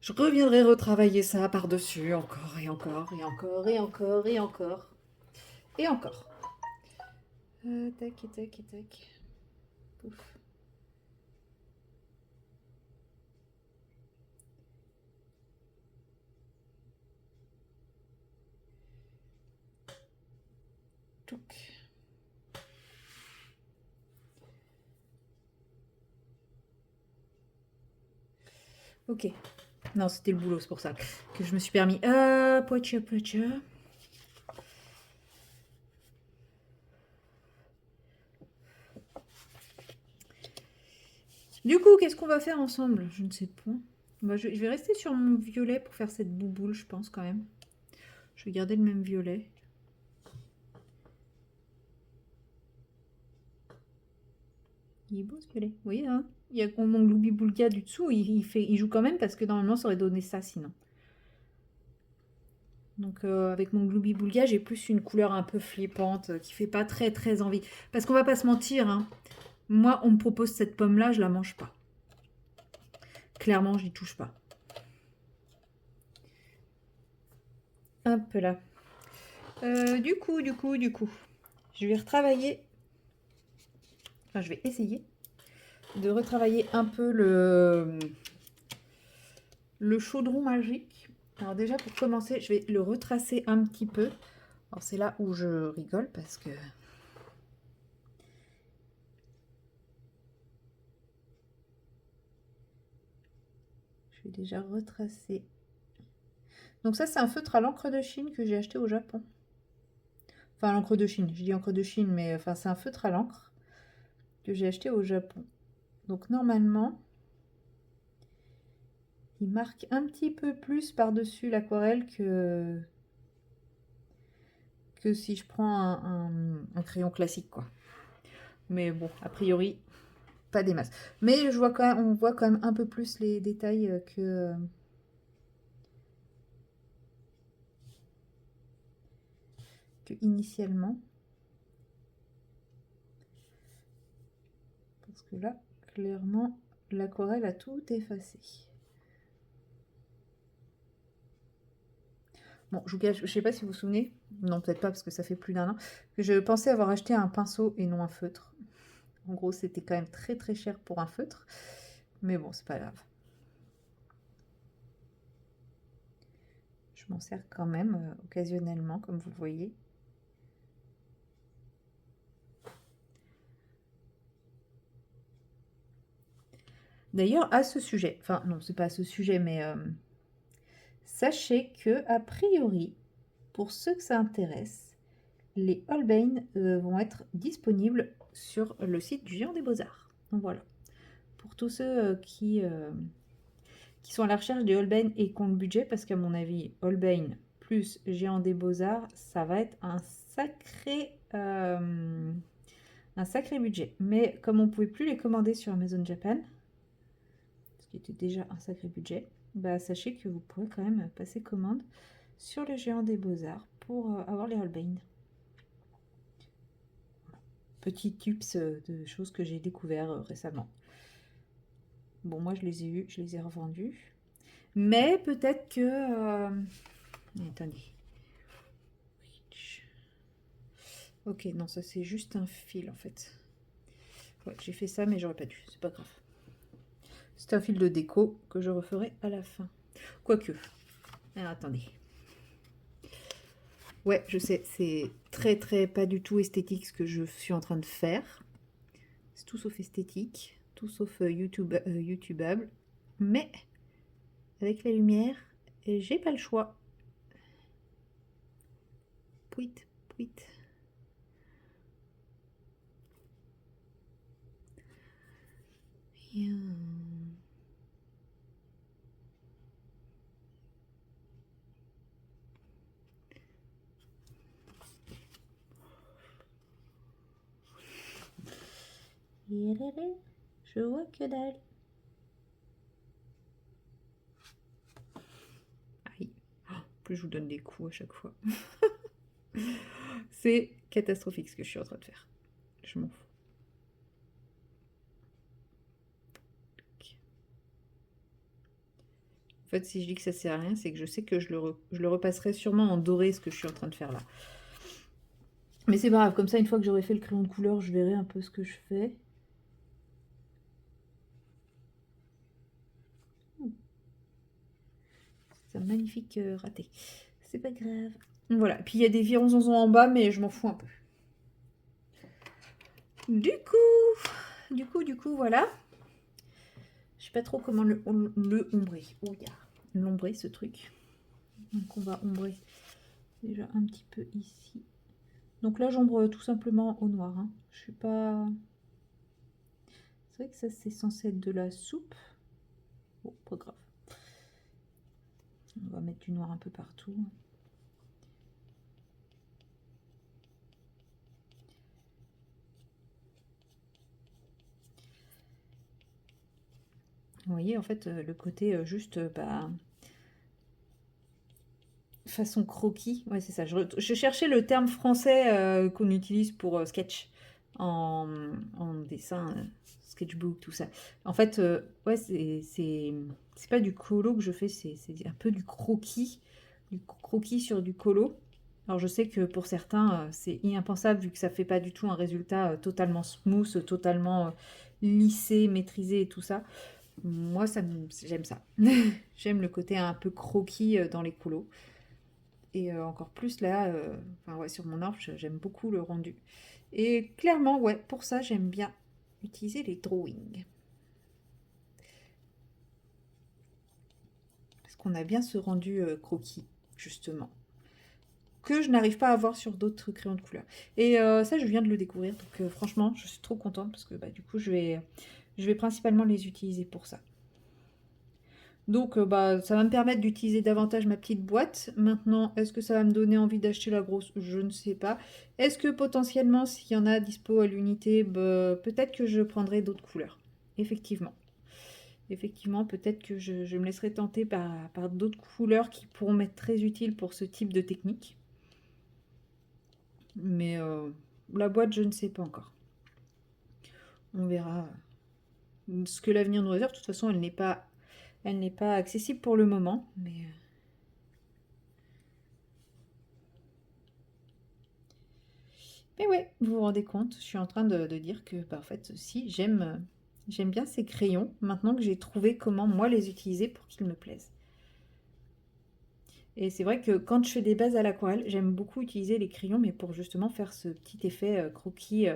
Je reviendrai retravailler ça par-dessus, encore et encore, et encore, et encore, et encore, et encore. Tac, et tac, et tac. Pouf. Touc. Ok. Non, c'était le boulot, c'est pour ça que je me suis permis. Poitcha, poitcha. Du coup, qu'est-ce qu'on va faire ensemble? Je ne sais pas. Bah, je vais rester sur mon violet pour faire cette bouboule, je pense, quand même. Je vais garder le même violet. Il est beau ce violet. Vous voyez, hein? Il y a mon Glooby-Boulga du dessous, il joue quand même parce que normalement ça aurait donné ça sinon. Donc avec mon Glooby-Boulga, j'ai plus une couleur un peu flippante qui fait pas très très envie. Parce qu'on va pas se mentir, hein. Moi on me propose cette pomme là, je la mange pas. Clairement, je n'y touche pas. Hop là. Du coup, je vais retravailler. Enfin, je vais essayer de retravailler un peu le chaudron magique. Alors déjà pour commencer, je vais le retracer un petit peu. Alors c'est là où je rigole parce que je vais déjà retracer. Donc ça c'est un feutre à l'encre de Chine que j'ai acheté au Japon. Enfin l'encre de Chine, je dis encre de Chine mais enfin c'est un feutre à l'encre que j'ai acheté au Japon. Donc normalement il marque un petit peu plus par-dessus l'aquarelle que si je prends un crayon classique quoi. Mais bon, a priori, pas des masses. Mais je vois quand même, on voit quand même un peu plus les détails que initialement. Parce que là, clairement, l'aquarelle a tout effacé. Bon, je sais pas si vous vous souvenez, non peut-être pas parce que ça fait plus d'un an, que je pensais avoir acheté un pinceau et non un feutre. En gros, c'était quand même très très cher pour un feutre. Mais bon, c'est pas grave. Je m'en sers quand même occasionnellement, comme vous le voyez. D'ailleurs, à ce sujet, enfin non, c'est pas à ce sujet, mais sachez que a priori, pour ceux que ça intéresse, les Holbein vont être disponibles sur le site du Géant des Beaux-Arts. Donc voilà, pour tous ceux qui sont à la recherche des Holbein et qui ont le budget, parce qu'à mon avis, Holbein plus Géant des Beaux-Arts, ça va être un sacré budget. Mais comme on ne pouvait plus les commander sur Amazon Japan, parce qui était déjà un sacré budget, bah, sachez que vous pourrez quand même passer commande sur le géant des beaux-arts pour avoir les Holbein. Petit tips de choses que j'ai découvert récemment. Bon, moi je les ai eus, je les ai revendus. Mais peut-être que... attendez. Ok, non, ça c'est juste un fil en fait. Ouais, j'ai fait ça, mais j'aurais pas dû, c'est pas grave. C'est un fil de déco que je referai à la fin. Quoique. Alors, attendez. Ouais, je sais, c'est très pas du tout esthétique ce que je suis en train de faire. C'est tout sauf esthétique, tout sauf YouTubeable. Mais avec la lumière, j'ai pas le choix. Pouit, pouit. Je vois que dalle. Aïe. Oh, plus je vous donne des coups à chaque fois. C'est catastrophique ce que je suis en train de faire. Je m'en fous. En fait, si je dis que ça sert à rien, c'est que je sais que je le repasserai sûrement en doré, ce que je suis en train de faire là. Mais c'est pas grave, comme ça, une fois que j'aurai fait le crayon de couleur, je verrai un peu ce que je fais. C'est un magnifique raté. C'est pas grave. Voilà, puis il y a des vironzons en bas, mais je m'en fous un peu. Du coup, voilà. Je sais pas trop comment le ombrer. Oh, il y a l'ombrer, ce truc. Donc on va ombrer déjà un petit peu ici. Donc là, j'ombre tout simplement au noir. Hein. Je suis pas... C'est vrai que ça, c'est censé être de la soupe. Bon, pas grave. On va mettre du noir un peu partout. Vous voyez, en fait, le côté juste, façon croquis. Ouais, c'est ça. Je cherchais le terme français qu'on utilise pour sketch en dessin, sketchbook, tout ça. En fait, ouais, c'est pas du colo que je fais, c'est un peu du croquis sur du colo. Alors je sais que pour certains, c'est impensable vu que ça fait pas du tout un résultat totalement smooth, totalement lissé, maîtrisé et tout ça. Moi, j'aime ça. J'aime le côté un peu croquis dans les colos. Et encore plus là, enfin, ouais, sur mon arbre, j'aime beaucoup le rendu. Et clairement, ouais, pour ça, j'aime bien utiliser les drawings. Parce qu'on a bien ce rendu croquis, justement. Que je n'arrive pas à avoir sur d'autres crayons de couleur. Et ça, je viens de le découvrir. Donc franchement, je suis trop contente parce que du coup, je vais principalement les utiliser pour ça. Donc, ça va me permettre d'utiliser davantage ma petite boîte. Maintenant, est-ce que ça va me donner envie d'acheter la grosse? Je ne sais pas. Est-ce que potentiellement, s'il y en a dispo à l'unité, peut-être que je prendrai d'autres couleurs. Effectivement. Effectivement, peut-être que je me laisserai tenter par d'autres couleurs qui pourront m'être très utiles pour ce type de technique. Mais la boîte, je ne sais pas encore. On verra ce que l'avenir nous réserve. De toute façon, elle n'est pas accessible pour le moment. Mais ouais, vous vous rendez compte, je suis en train de dire que, en fait, si, j'aime bien ces crayons, maintenant que j'ai trouvé comment, moi, les utiliser pour qu'ils me plaisent. Et c'est vrai que quand je fais des bases à l'aquarelle, j'aime beaucoup utiliser les crayons, mais pour justement faire ce petit effet croquis.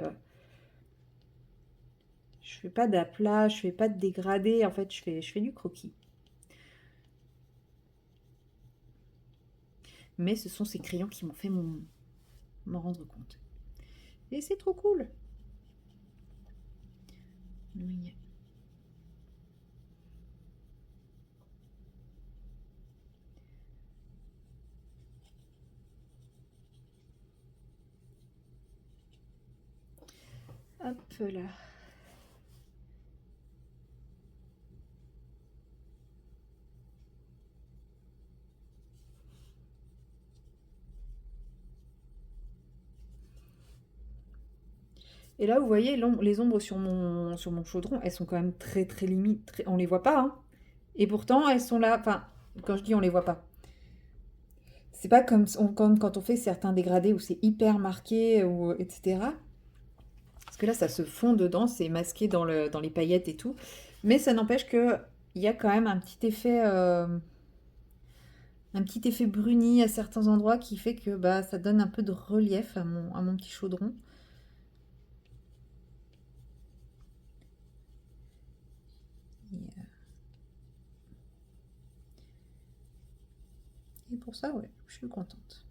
Je fais pas d'aplat, je fais pas de dégradé, en fait, je fais du croquis. Mais ce sont ces crayons qui m'ont fait m'en rendre compte. Et c'est trop cool. Oui. Hop là. Et là, vous voyez, les ombres sur mon chaudron, elles sont quand même très très limites. On les voit pas, hein. Et pourtant, elles sont là. Enfin, quand je dis on les voit pas, c'est pas comme quand on fait certains dégradés où c'est hyper marqué, ou, etc. Parce que là, ça se fond dedans, c'est masqué dans les paillettes et tout. Mais ça n'empêche que il y a quand même un petit effet bruni à certains endroits qui fait que bah, ça donne un peu de relief à mon petit chaudron. Et pour ça, ouais, je suis contente.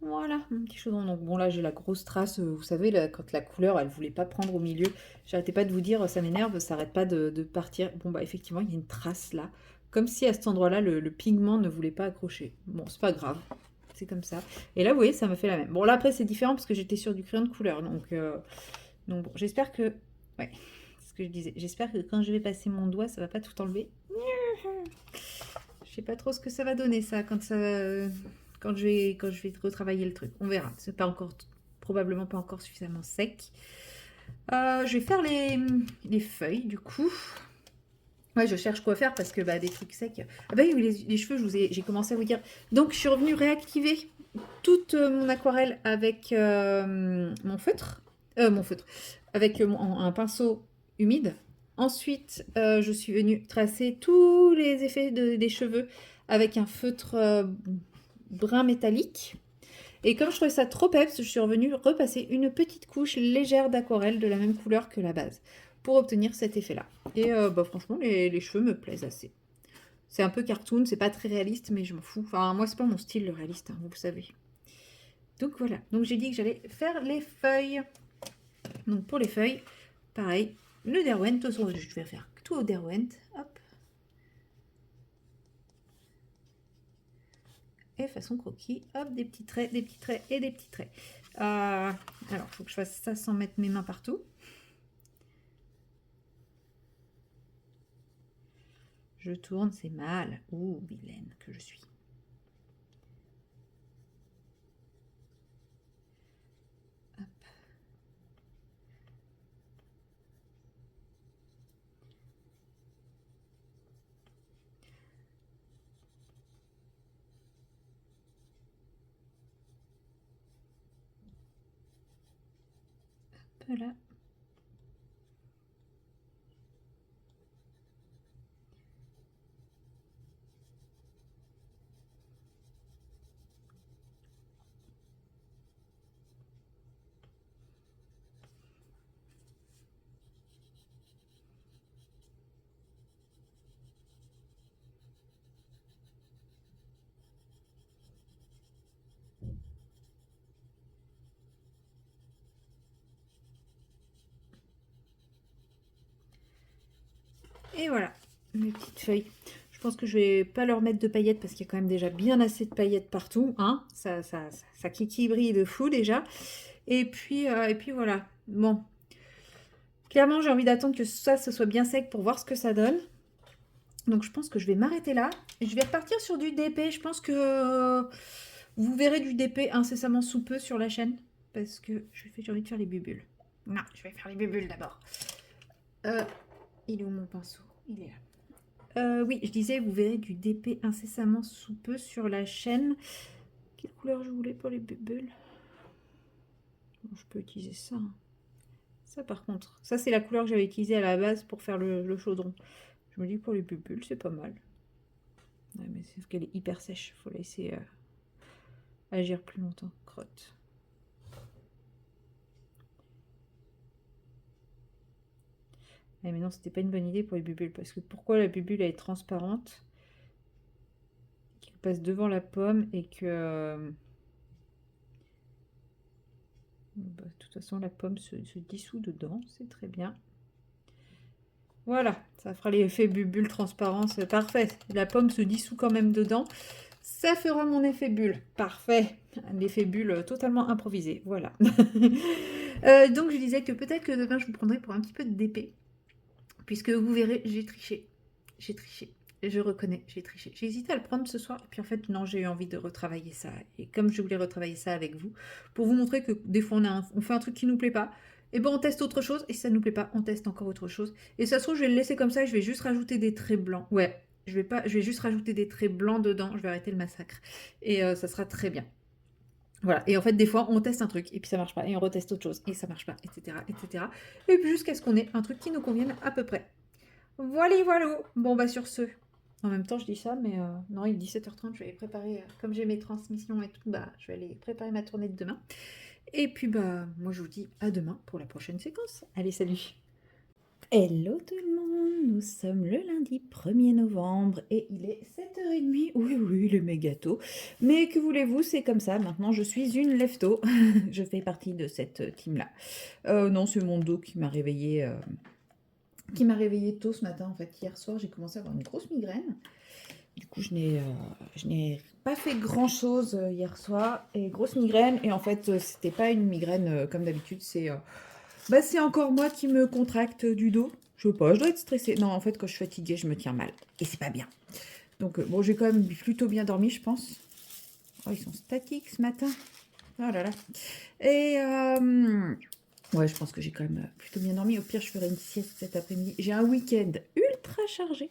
Voilà, mon petit chaudron. Donc bon, là, j'ai la grosse trace, vous savez, là, quand la couleur, elle voulait pas prendre au milieu. J'arrêtais pas de vous dire, ça m'énerve, ça arrête pas de partir. Bon, bah, effectivement, il y a une trace là. Comme si à cet endroit-là, le pigment ne voulait pas accrocher. Bon, c'est pas grave. C'est comme ça. Et là, vous voyez, ça me fait la même. Bon, là, après, c'est différent parce que j'étais sur du crayon de couleur. Donc bon, j'espère que... Ouais, c'est ce que je disais. J'espère que quand je vais passer mon doigt, ça va pas tout enlever. Je sais pas trop ce que ça va donner, ça, quand je vais retravailler le truc. On verra. C'est pas encore, probablement pas encore suffisamment sec. Je vais faire les feuilles, du coup. Ouais, je cherche quoi faire parce que bah, des trucs secs. Ah bah oui, les cheveux, j'ai commencé à vous dire. Donc, je suis revenue réactiver toute mon aquarelle avec mon feutre. Avec un pinceau humide. Ensuite, je suis venue tracer tous les effets des cheveux avec un feutre brun métallique. Et comme je trouvais ça trop peps, je suis revenue repasser une petite couche légère d'aquarelle de la même couleur que la base pour obtenir cet effet-là. Et bah, franchement, les cheveux me plaisent assez. C'est un peu cartoon, c'est pas très réaliste, mais je m'en fous. Enfin, moi, c'est pas mon style, le réaliste, hein, vous le savez. Donc voilà, donc j'ai dit que j'allais faire les feuilles. Donc pour les feuilles, pareil, le Derwent, de toute façon, je vais faire tout au Derwent. Hop. Et façon croquis, hop, des petits traits et des petits traits. Alors, il faut que je fasse ça sans mettre mes mains partout. Je tourne, c'est mal. Ouh, vilaine que je suis. Hop. Hop là. Et voilà, mes petites feuilles. Je pense que je vais pas leur mettre de paillettes parce qu'il y a quand même déjà bien assez de paillettes partout. Hein, ça kiki-brille de fou déjà. Et puis voilà. Bon. Clairement, j'ai envie d'attendre que ça se soit bien sec pour voir ce que ça donne. Donc je pense que je vais m'arrêter là. Et je vais repartir sur du DP. Je pense que vous verrez du DP incessamment sous peu sur la chaîne. Parce que j'ai envie de faire les bubules. Non, je vais faire les bubules d'abord. Il est où mon pinceau? Il est là. Oui, je disais, vous verrez du DP incessamment sous peu sur la chaîne. Quelle couleur je voulais pour les bubules? Bon, je peux utiliser ça. Ça par contre, ça c'est la couleur que j'avais utilisée à la base pour faire le chaudron. Je me dis pour les bubules, c'est pas mal. Ouais, mais c'est parce qu'elle est hyper sèche. Il faut la laisser agir plus longtemps. Crotte. Ouais, mais non, c'était pas une bonne idée pour les bubules. Parce que pourquoi la bubule elle est transparente, qu'elle passe devant la pomme et que... bah, de toute façon, la pomme se dissout dedans. C'est très bien. Voilà, ça fera l'effet bubule transparence. Parfait. La pomme se dissout quand même dedans. Ça fera mon effet bulle. Parfait. Un effet bulle totalement improvisé. Voilà. Donc je disais que peut-être que demain je vous prendrai pour un petit peu de DP, puisque vous verrez, j'ai triché. J'ai triché. Je reconnais, j'ai triché. J'ai hésité à le prendre ce soir, et puis en fait, non, j'ai eu envie de retravailler ça. Et comme je voulais retravailler ça avec vous, pour vous montrer que des fois, on fait un truc qui nous plaît pas, et ben on teste autre chose, et si ça nous plaît pas, on teste encore autre chose. Et ça se trouve, je vais le laisser comme ça, et je vais juste rajouter des traits blancs. Ouais, je vais juste rajouter des traits blancs dedans, je vais arrêter le massacre. Et ça sera très bien. Voilà, et en fait, des fois, on teste un truc, et puis ça marche pas, et on reteste autre chose, et ça marche pas, etc., etc. Et puis jusqu'à ce qu'on ait un truc qui nous convienne à peu près. Voilà, voilà. Bon, bah sur ce. En même temps, je dis ça, mais non, il est 17h30, je vais aller préparer, comme j'ai mes transmissions et tout, bah, je vais aller préparer ma tournée de demain. Et puis, bah, moi, je vous dis à demain pour la prochaine séquence. Allez, salut. Hello tout le monde, nous sommes le lundi 1er novembre et il est 7h30. Oui, oui, le méga tôt. Mais que voulez-vous, c'est comme ça. Maintenant, je suis une lève-tôt. Je fais partie de cette team-là. Non, c'est mon dos qui m'a réveillée. Qui m'a réveillée tôt ce matin. En fait, hier soir, j'ai commencé à avoir une grosse migraine. Du coup, je n'ai pas fait grand-chose hier soir. Et grosse migraine. Et en fait, c'était pas une migraine comme d'habitude. C'est encore moi qui me contracte du dos. Je sais pas, je dois être stressée. Non, en fait, quand je suis fatiguée, je me tiens mal. Et c'est pas bien. Donc, bon, j'ai quand même plutôt bien dormi, je pense. Oh, ils sont statiques ce matin. Oh là là. Et ouais, je pense que j'ai quand même plutôt bien dormi. Au pire, je ferai une sieste cet après-midi. J'ai un week-end ultra chargé.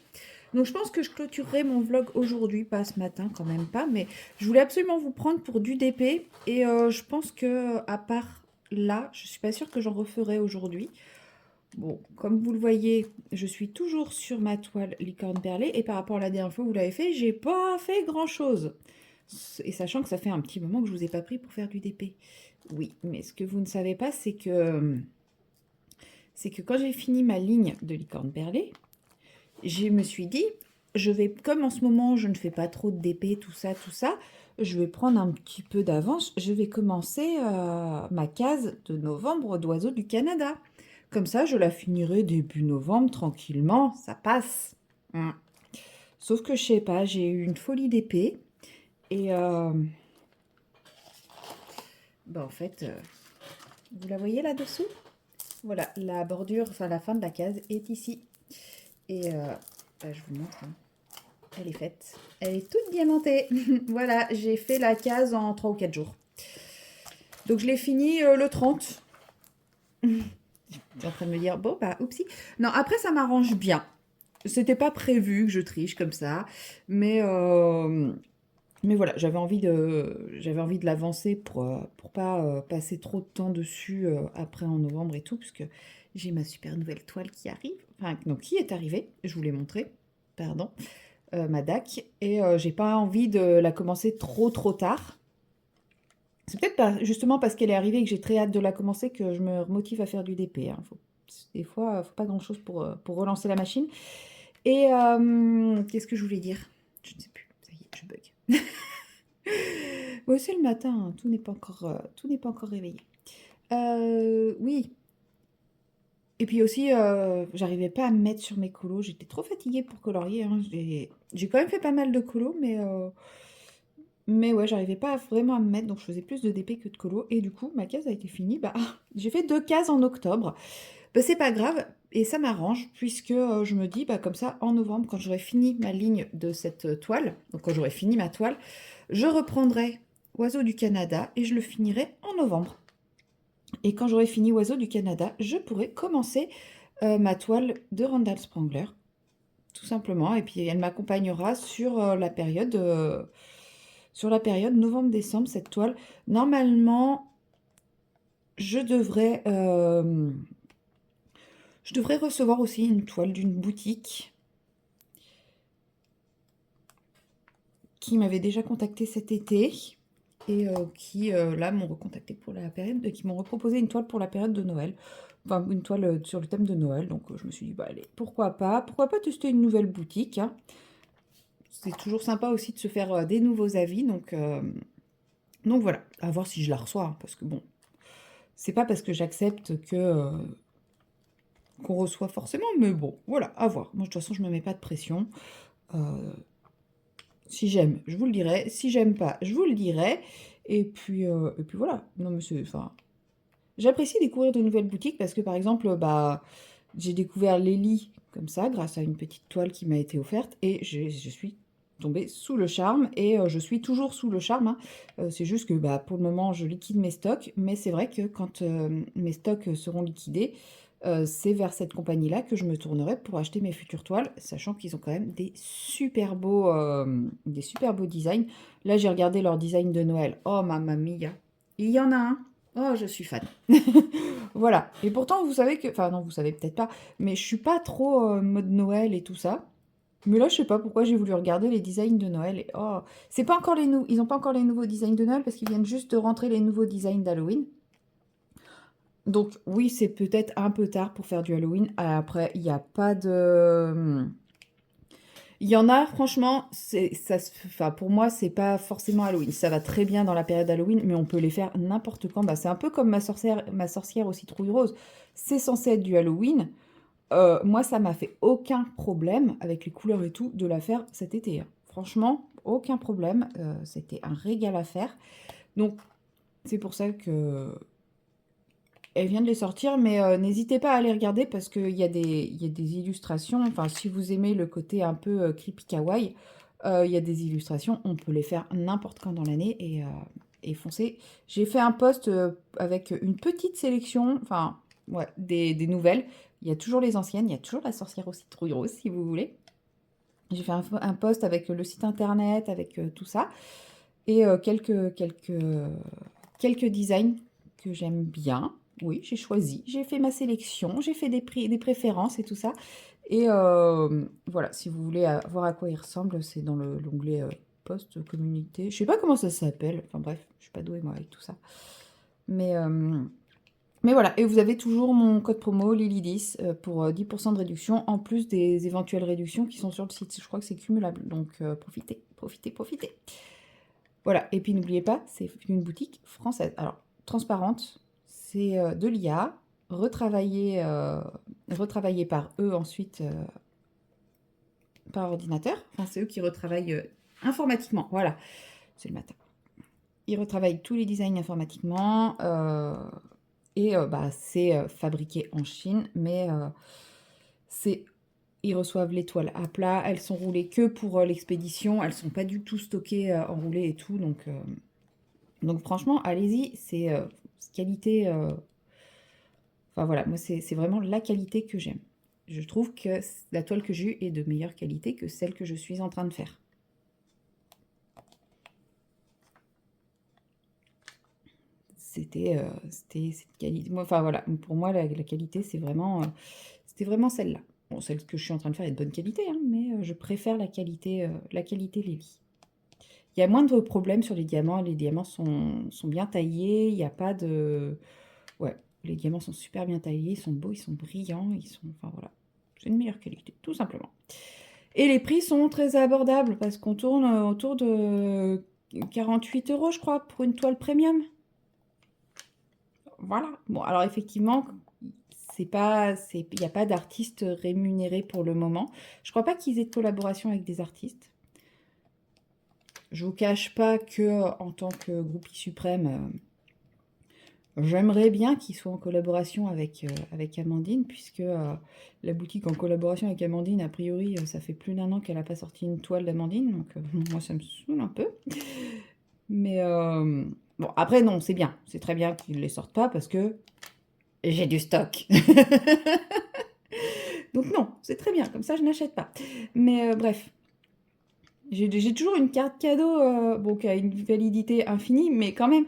Donc, je pense que je clôturerai mon vlog aujourd'hui, pas ce matin, quand même pas. Mais je voulais absolument vous prendre pour du DP. Et je pense que, à part là, je suis pas sûre que j'en referai aujourd'hui. Bon, comme vous le voyez, je suis toujours sur ma toile licorne perlée. Et par rapport à la dernière fois où vous l'avez fait, j'ai pas fait grand-chose. Et sachant que ça fait un petit moment que je vous ai pas pris pour faire du DP. Oui, mais ce que vous ne savez pas, c'est que quand j'ai fini ma ligne de licorne perlée, je me suis dit, comme en ce moment, je ne fais pas trop de DP, tout ça, je vais prendre un petit peu d'avance. Je vais commencer ma case de novembre d'oiseaux du Canada. Comme ça, je la finirai début novembre, tranquillement, ça passe. Sauf que je sais pas, j'ai eu une folie d'épée. Et en fait, vous la voyez là-dessous? Voilà, la bordure, enfin la fin de la case est ici. Et je vous montre. Elle est faite. Elle est toute diamantée. Voilà, j'ai fait la case en 3 ou 4 jours. Donc je l'ai fini le 30. J'étais en train de me dire, bon, bah, oupsie. Non, après, ça m'arrange bien. C'était pas prévu que je triche comme ça. Mais voilà, j'avais envie de l'avancer pour pas passer trop de temps dessus après en novembre et tout, puisque j'ai ma super nouvelle toile qui arrive. Enfin, non, qui est arrivée, je vous l'ai montré, pardon, ma DAC. Et j'ai pas envie de la commencer trop tard. C'est peut-être pas justement parce qu'elle est arrivée et que j'ai très hâte de la commencer que je me motive à faire du DP. Hein. Des fois, faut pas grand-chose pour relancer la machine. Et qu'est-ce que je voulais dire? Je ne sais plus. Ça y est, je bug. Bon, c'est le matin, hein. Tout n'est pas encore réveillé. Oui. Et puis aussi, j'arrivais pas à me mettre sur mes colos. J'étais trop fatiguée pour colorier. Hein. J'ai quand même fait pas mal de colos, mais ouais, j'arrivais pas vraiment à me mettre, donc je faisais plus de DP que de colo. Et du coup, ma case a été finie. J'ai fait 2 cases en octobre. C'est pas grave, et ça m'arrange, puisque je me dis, comme ça, en novembre, quand j'aurai fini ma ligne de cette toile, donc quand j'aurai fini ma toile, je reprendrai Oiseau du Canada et je le finirai en novembre. Et quand j'aurai fini Oiseau du Canada, je pourrai commencer ma toile de Randall Sprangler, tout simplement. Et puis elle m'accompagnera sur la période novembre-décembre, cette toile. Normalement, je devrais recevoir aussi une toile d'une boutique qui m'avait déjà contacté cet été et qui là m'ont recontacté pour la période, qui m'ont reproposé une toile pour la période de Noël. Enfin, une toile sur le thème de Noël. Donc je me suis dit, allez, pourquoi pas tester une nouvelle boutique, hein. C'est toujours sympa aussi de se faire des nouveaux avis. Donc voilà, à voir si je la reçois, hein, parce que bon, c'est pas parce que j'accepte que qu'on reçoit forcément, mais bon, voilà, à voir. Moi, de toute façon, je me mets pas de pression. Si j'aime, je vous le dirai. Si j'aime pas, je vous le dirai. Et puis voilà. Non, mais c'est... Enfin... J'apprécie découvrir de nouvelles boutiques parce que, par exemple, bah, j'ai découvert Lely comme ça, grâce à une petite toile qui m'a été offerte, et je suis tombée sous le charme, et je suis toujours sous le charme, hein. C'est juste que, bah, pour le moment, je liquide mes stocks, mais c'est vrai que quand mes stocks seront liquidés, c'est vers cette compagnie-là que je me tournerai pour acheter mes futures toiles, sachant qu'ils ont quand même des super beaux designs. Là, j'ai regardé leur design de Noël. Oh, mamma mia! Il y en a un. Oh, je suis fan. Voilà. Et pourtant, vous savez que... Enfin, non, vous savez peut-être pas, mais je suis pas trop mode Noël et tout ça. Mais là, je sais pas pourquoi j'ai voulu regarder les designs de Noël. Et oh, c'est pas encore ils ont pas encore les nouveaux designs de Noël parce qu'ils viennent juste de rentrer les nouveaux designs d'Halloween. Donc oui, c'est peut-être un peu tard pour faire du Halloween. Après, il n'y a pas de... Il y en a, franchement, enfin, pour moi, c'est pas forcément Halloween. Ça va très bien dans la période Halloween, mais on peut les faire n'importe quand. Bah, c'est un peu comme ma sorcière aux citrouilles roses. C'est censé être du Halloween. Moi, ça m'a fait aucun problème avec les couleurs et tout de la faire cet été, hein. Franchement, aucun problème. C'était un régal à faire. Donc, c'est pour ça que elle vient de les sortir, mais n'hésitez pas à les regarder parce il y a des illustrations. Enfin, si vous aimez le côté un peu creepy kawaii, il y a des illustrations. On peut les faire n'importe quand dans l'année, et foncez. J'ai fait un post avec une petite sélection, enfin, ouais, des nouvelles. Il y a toujours les anciennes, il y a toujours la sorcière aux citrouilles roses, si vous voulez. J'ai fait un post avec le site internet, avec tout ça, et quelques designs que j'aime bien. Oui, j'ai choisi, j'ai fait ma sélection, j'ai fait des préférences et tout ça. Et voilà, si vous voulez voir à quoi il ressemble, c'est dans l'onglet post communauté. Je sais pas comment ça s'appelle. Enfin bref, je suis pas douée moi avec tout ça. Mais, euh, mais voilà, et vous avez toujours mon code promo Lily10 pour 10% de réduction, en plus des éventuelles réductions qui sont sur le site. Je crois que c'est cumulable, donc profitez, profitez, profitez. Voilà, et puis n'oubliez pas, c'est une boutique française. Alors, transparente, c'est de l'IA, retravaillé par eux ensuite par ordinateur. Enfin, c'est eux qui retravaillent informatiquement. Voilà, c'est le matin. Ils retravaillent tous les designs informatiquement. Et bah, c'est fabriqué en Chine, mais c'est ils reçoivent les toiles à plat. Elles sont roulées que pour l'expédition. Elles sont pas du tout stockées enroulées et tout. Donc franchement, allez-y. C'est qualité. Enfin voilà, moi c'est vraiment la qualité que j'aime. Je trouve que la toile que j'ai eue est de meilleure qualité que celle que je suis en train de faire. C'était cette qualité. Enfin voilà, pour moi la qualité c'était vraiment celle-là. Bon, celle que je suis en train de faire est de bonne qualité, hein, mais je préfère la qualité Lely. Il y a moins de problèmes sur les diamants sont bien taillés, il n'y a pas de... Ouais, les diamants sont super bien taillés, ils sont beaux, ils sont brillants, Enfin voilà, c'est une meilleure qualité, tout simplement. Et les prix sont très abordables, parce qu'on tourne autour de 48 euros, je crois, pour une toile premium. Voilà. Bon, alors effectivement, il n'y a pas d'artistes rémunérés pour le moment. Je crois pas qu'ils aient de collaboration avec des artistes. Je vous cache pas que en tant que groupie suprême, j'aimerais bien qu'ils soient en collaboration avec Amandine, puisque la boutique en collaboration avec Amandine, a priori, ça fait plus d'1 an qu'elle n'a pas sorti une toile d'Amandine, donc moi ça me saoule un peu. Mais bon, après non, c'est bien, c'est très bien qu'ils ne les sortent pas parce que j'ai du stock. Donc non, c'est très bien, comme ça je n'achète pas. Mais bref, j'ai toujours une carte cadeau bon, qui a une validité infinie, mais quand même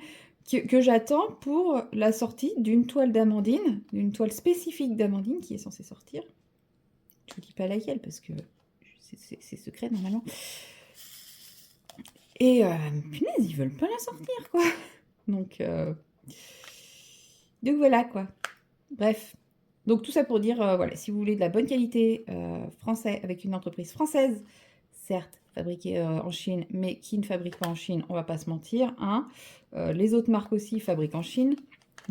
que j'attends pour la sortie d'une toile d'Amandine, d'une toile spécifique d'Amandine qui est censée sortir. Je vous dis pas laquelle parce que c'est secret normalement. Et punaise, ils veulent pas la sortir quoi. Donc voilà quoi. Bref. Donc tout ça pour dire, voilà, si vous voulez de la bonne qualité français avec une entreprise française, certes fabriquée en Chine, mais qui ne fabrique pas en Chine, on va pas se mentir, hein. Les autres marques aussi fabriquent en Chine.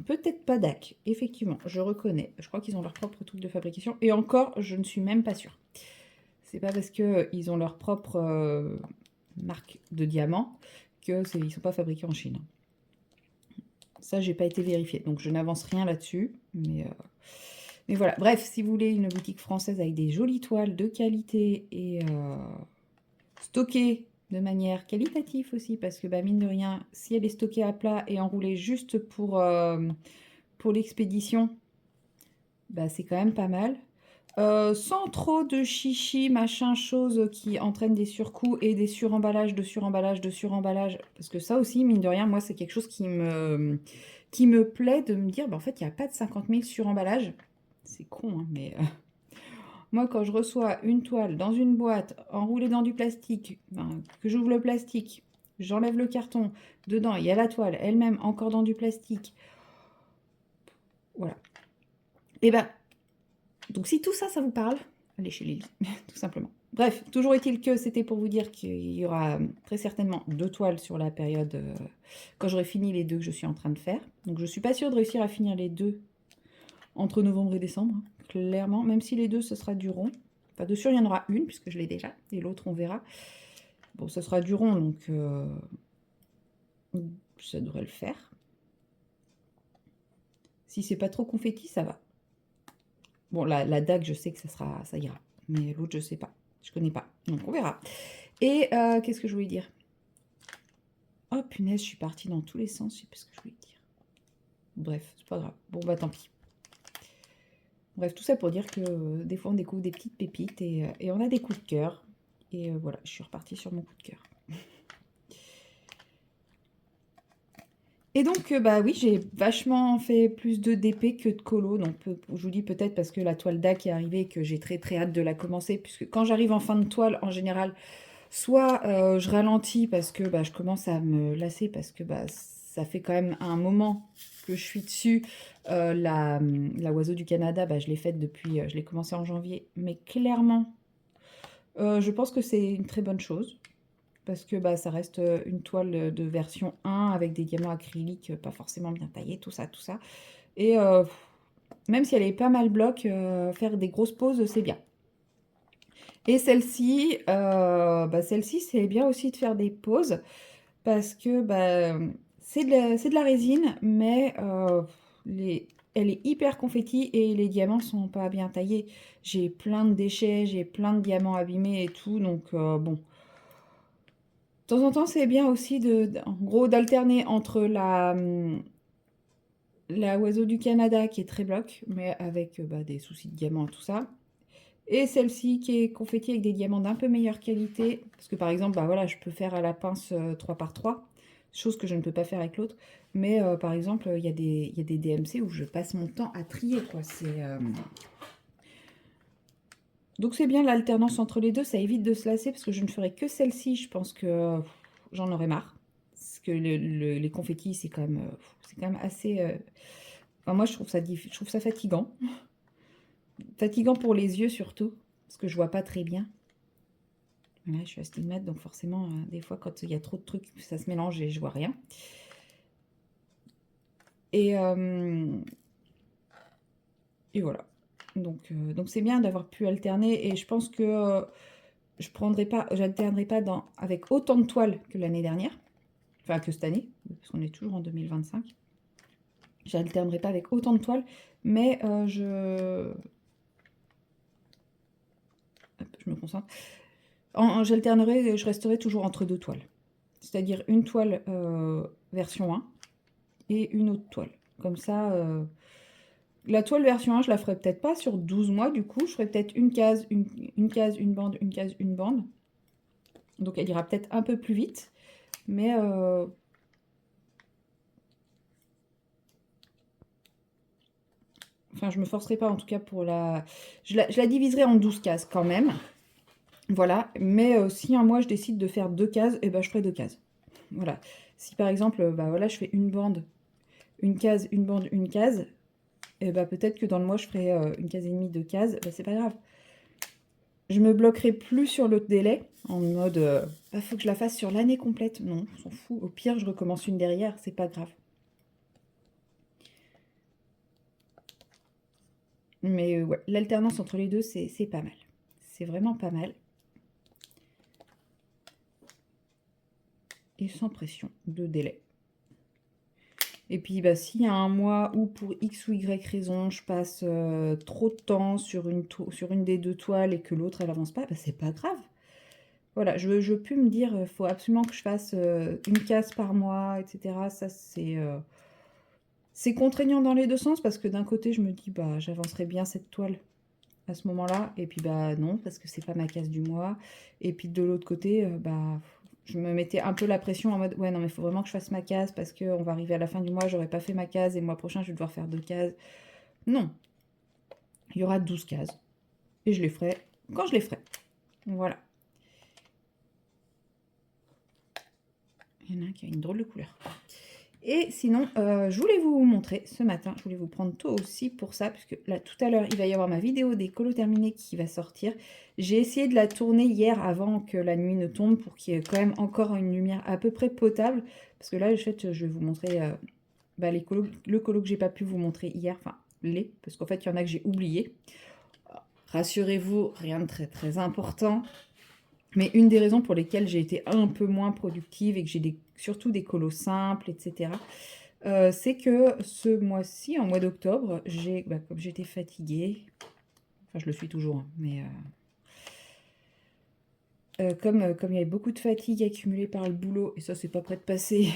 Peut-être pas DAC, effectivement, je reconnais. Je crois qu'ils ont leur propre truc de fabrication. Et encore, je ne suis même pas sûre. C'est pas parce qu'ils ont leur propre marque de diamants qu'ils ne sont pas fabriqués en Chine. Ça, j'ai pas été vérifiée, donc je n'avance rien là-dessus. Mais voilà, bref, si vous voulez une boutique française avec des jolies toiles de qualité et stockées de manière qualitative aussi, parce que bah, mine de rien, si elle est stockée à plat et enroulée juste pour l'expédition, bah, c'est quand même pas mal. Sans trop de chichi, machin, choses qui entraînent des surcoûts et des suremballages, de suremballage, de suremballage. Parce que ça aussi, mine de rien, moi, c'est quelque chose qui me plaît de me dire, bah, en fait, il n'y a pas de 50 000 suremballages. C'est con, hein, mais moi, quand je reçois une toile dans une boîte, enroulée dans du plastique, ben, que j'ouvre le plastique, j'enlève le carton, dedans, il y a la toile elle-même encore dans du plastique. Voilà. Et ben, donc si tout ça, ça vous parle, allez chez Lily, tout simplement. Bref, toujours est-il que c'était pour vous dire qu'il y aura très certainement 2 toiles sur la période quand j'aurai fini les 2 que je suis en train de faire. Donc je ne suis pas sûre de réussir à finir les 2 entre novembre et décembre, hein, clairement. Même si les 2, ce sera du rond. Enfin, de sûr, il y en aura une, puisque je l'ai déjà. Et l'autre, on verra. Bon, ce sera du rond, donc ça devrait le faire. Si c'est pas trop confetti, ça va. Bon, la dague, je sais que ça ira. Mais l'autre, je sais pas. Je connais pas. Donc, on verra. Et qu'est-ce que je voulais dire? Oh, punaise, je suis partie dans tous les sens. Je sais pas ce que je voulais dire. Bref, c'est pas grave. Bon, bah, tant pis. Bref, tout ça pour dire que des fois, on découvre des petites pépites et on a des coups de cœur. Et voilà, je suis repartie sur mon coup de cœur. Et donc, bah oui, j'ai vachement fait plus de DP que de colo. Donc, je vous dis peut-être parce que la toile DAC est arrivée et que j'ai très très hâte de la commencer. Puisque quand j'arrive en fin de toile, en général, soit je ralentis parce que bah, je commence à me lasser. Parce que bah, ça fait quand même un moment que je suis dessus. La Oiseau du Canada, bah, je l'ai faite depuis, je l'ai commencé en janvier. Mais clairement, je pense que c'est une très bonne chose. Parce que bah, ça reste une toile de version 1 avec des diamants acryliques pas forcément bien taillés, tout ça, tout ça. Et même si elle est pas mal bloc, faire des grosses pauses, c'est bien. Et celle-ci, celle-ci, c'est bien aussi de faire des pauses parce que bah, c'est de la résine, mais elle est hyper confetti et les diamants sont pas bien taillés. J'ai plein de déchets, j'ai plein de diamants abîmés et tout, donc bon. De temps en temps, c'est bien aussi en gros d'alterner entre la Oiseau du Canada qui est très bloc, mais avec bah, des soucis de diamants, tout ça. Et celle-ci qui est confetti avec des diamants d'un peu meilleure qualité. Parce que par exemple, bah, voilà, je peux faire à la pince 3x3, chose que je ne peux pas faire avec l'autre. Mais par exemple, il y a des DMC où je passe mon temps à trier, quoi. Donc c'est bien l'alternance entre les deux, ça évite de se lasser parce que je ne ferai que celle-ci, je pense que j'en aurai marre. Parce que les confettis, c'est quand même assez... Enfin, moi, je trouve ça fatigant. Fatigant pour les yeux surtout, parce que je vois pas très bien. Là, je suis astigmate, donc forcément, des fois, quand il y a trop de trucs, ça se mélange et je vois rien. Et voilà. Donc c'est bien d'avoir pu alterner et je pense que j'alternerai pas avec autant de toiles que l'année dernière, enfin que cette année, parce qu'on est toujours en 2025. J'alternerai pas avec autant de toiles, mais je me concentre. J'alternerai, je resterai toujours entre 2 toiles. C'est-à-dire une toile version 1 et une autre toile. Comme ça, la toile version 1, je la ferai peut-être pas sur 12 mois, du coup, je ferai peut-être une case, une case, une bande, une case, une bande. Donc elle ira peut-être un peu plus vite, mais enfin, je me forcerai pas en tout cas pour la... Je la diviserai en 12 cases quand même. Voilà, mais si un mois je décide de faire 2 cases, et ben je ferai 2 cases. Voilà. Si par exemple, bah voilà, je fais une bande, une case, une bande, une case, et bah peut-être que dans le mois je ferai une case et demie, 2 cases, bah, c'est pas grave. Je me bloquerai plus sur le délai, en mode, bah, faut que je la fasse sur l'année complète. Non, on s'en fout. Au pire, je recommence une derrière, c'est pas grave. Mais ouais, l'alternance entre les deux, c'est pas mal. C'est vraiment pas mal. Et sans pression de délai. Et puis, bah, s'il y a un mois où pour X ou Y raison, je passe trop de temps sur une des deux toiles et que l'autre, elle avance pas, bah, c'est pas grave. Voilà, je peux me dire, faut absolument que je fasse une case par mois, etc. Ça, c'est contraignant dans les deux sens parce que d'un côté, je me dis, bah, j'avancerai bien cette toile à ce moment-là. Et puis, bah, non, parce que c'est pas ma case du mois. Et puis, de l'autre côté, bah, je me mettais un peu la pression en mode, ouais, non, mais il faut vraiment que je fasse ma case parce qu'on va arriver à la fin du mois, j'aurai pas fait ma case et le mois prochain, je vais devoir faire 2 cases. Non, il y aura 12 cases. Et je les ferai quand je les ferai. Voilà. Il y en a un qui a une drôle de couleur. Et sinon, je voulais vous montrer ce matin, je voulais vous prendre tôt aussi pour ça, puisque là, tout à l'heure, il va y avoir ma vidéo des colos terminés qui va sortir. J'ai essayé de la tourner hier avant que la nuit ne tombe pour qu'il y ait quand même encore une lumière à peu près potable. Parce que là, en fait, je vais vous montrer bah, le colo que j'ai pas pu vous montrer hier. Enfin, parce qu'en fait, il y en a que j'ai oublié. Rassurez-vous, rien de très très important. Mais une des raisons pour lesquelles j'ai été un peu moins productive et que j'ai surtout des colos simples, etc., c'est que ce mois-ci, en mois d'octobre, comme j'étais fatiguée, enfin je le suis toujours, hein, mais comme il y avait beaucoup de fatigue accumulée par le boulot, et ça c'est pas prêt de passer,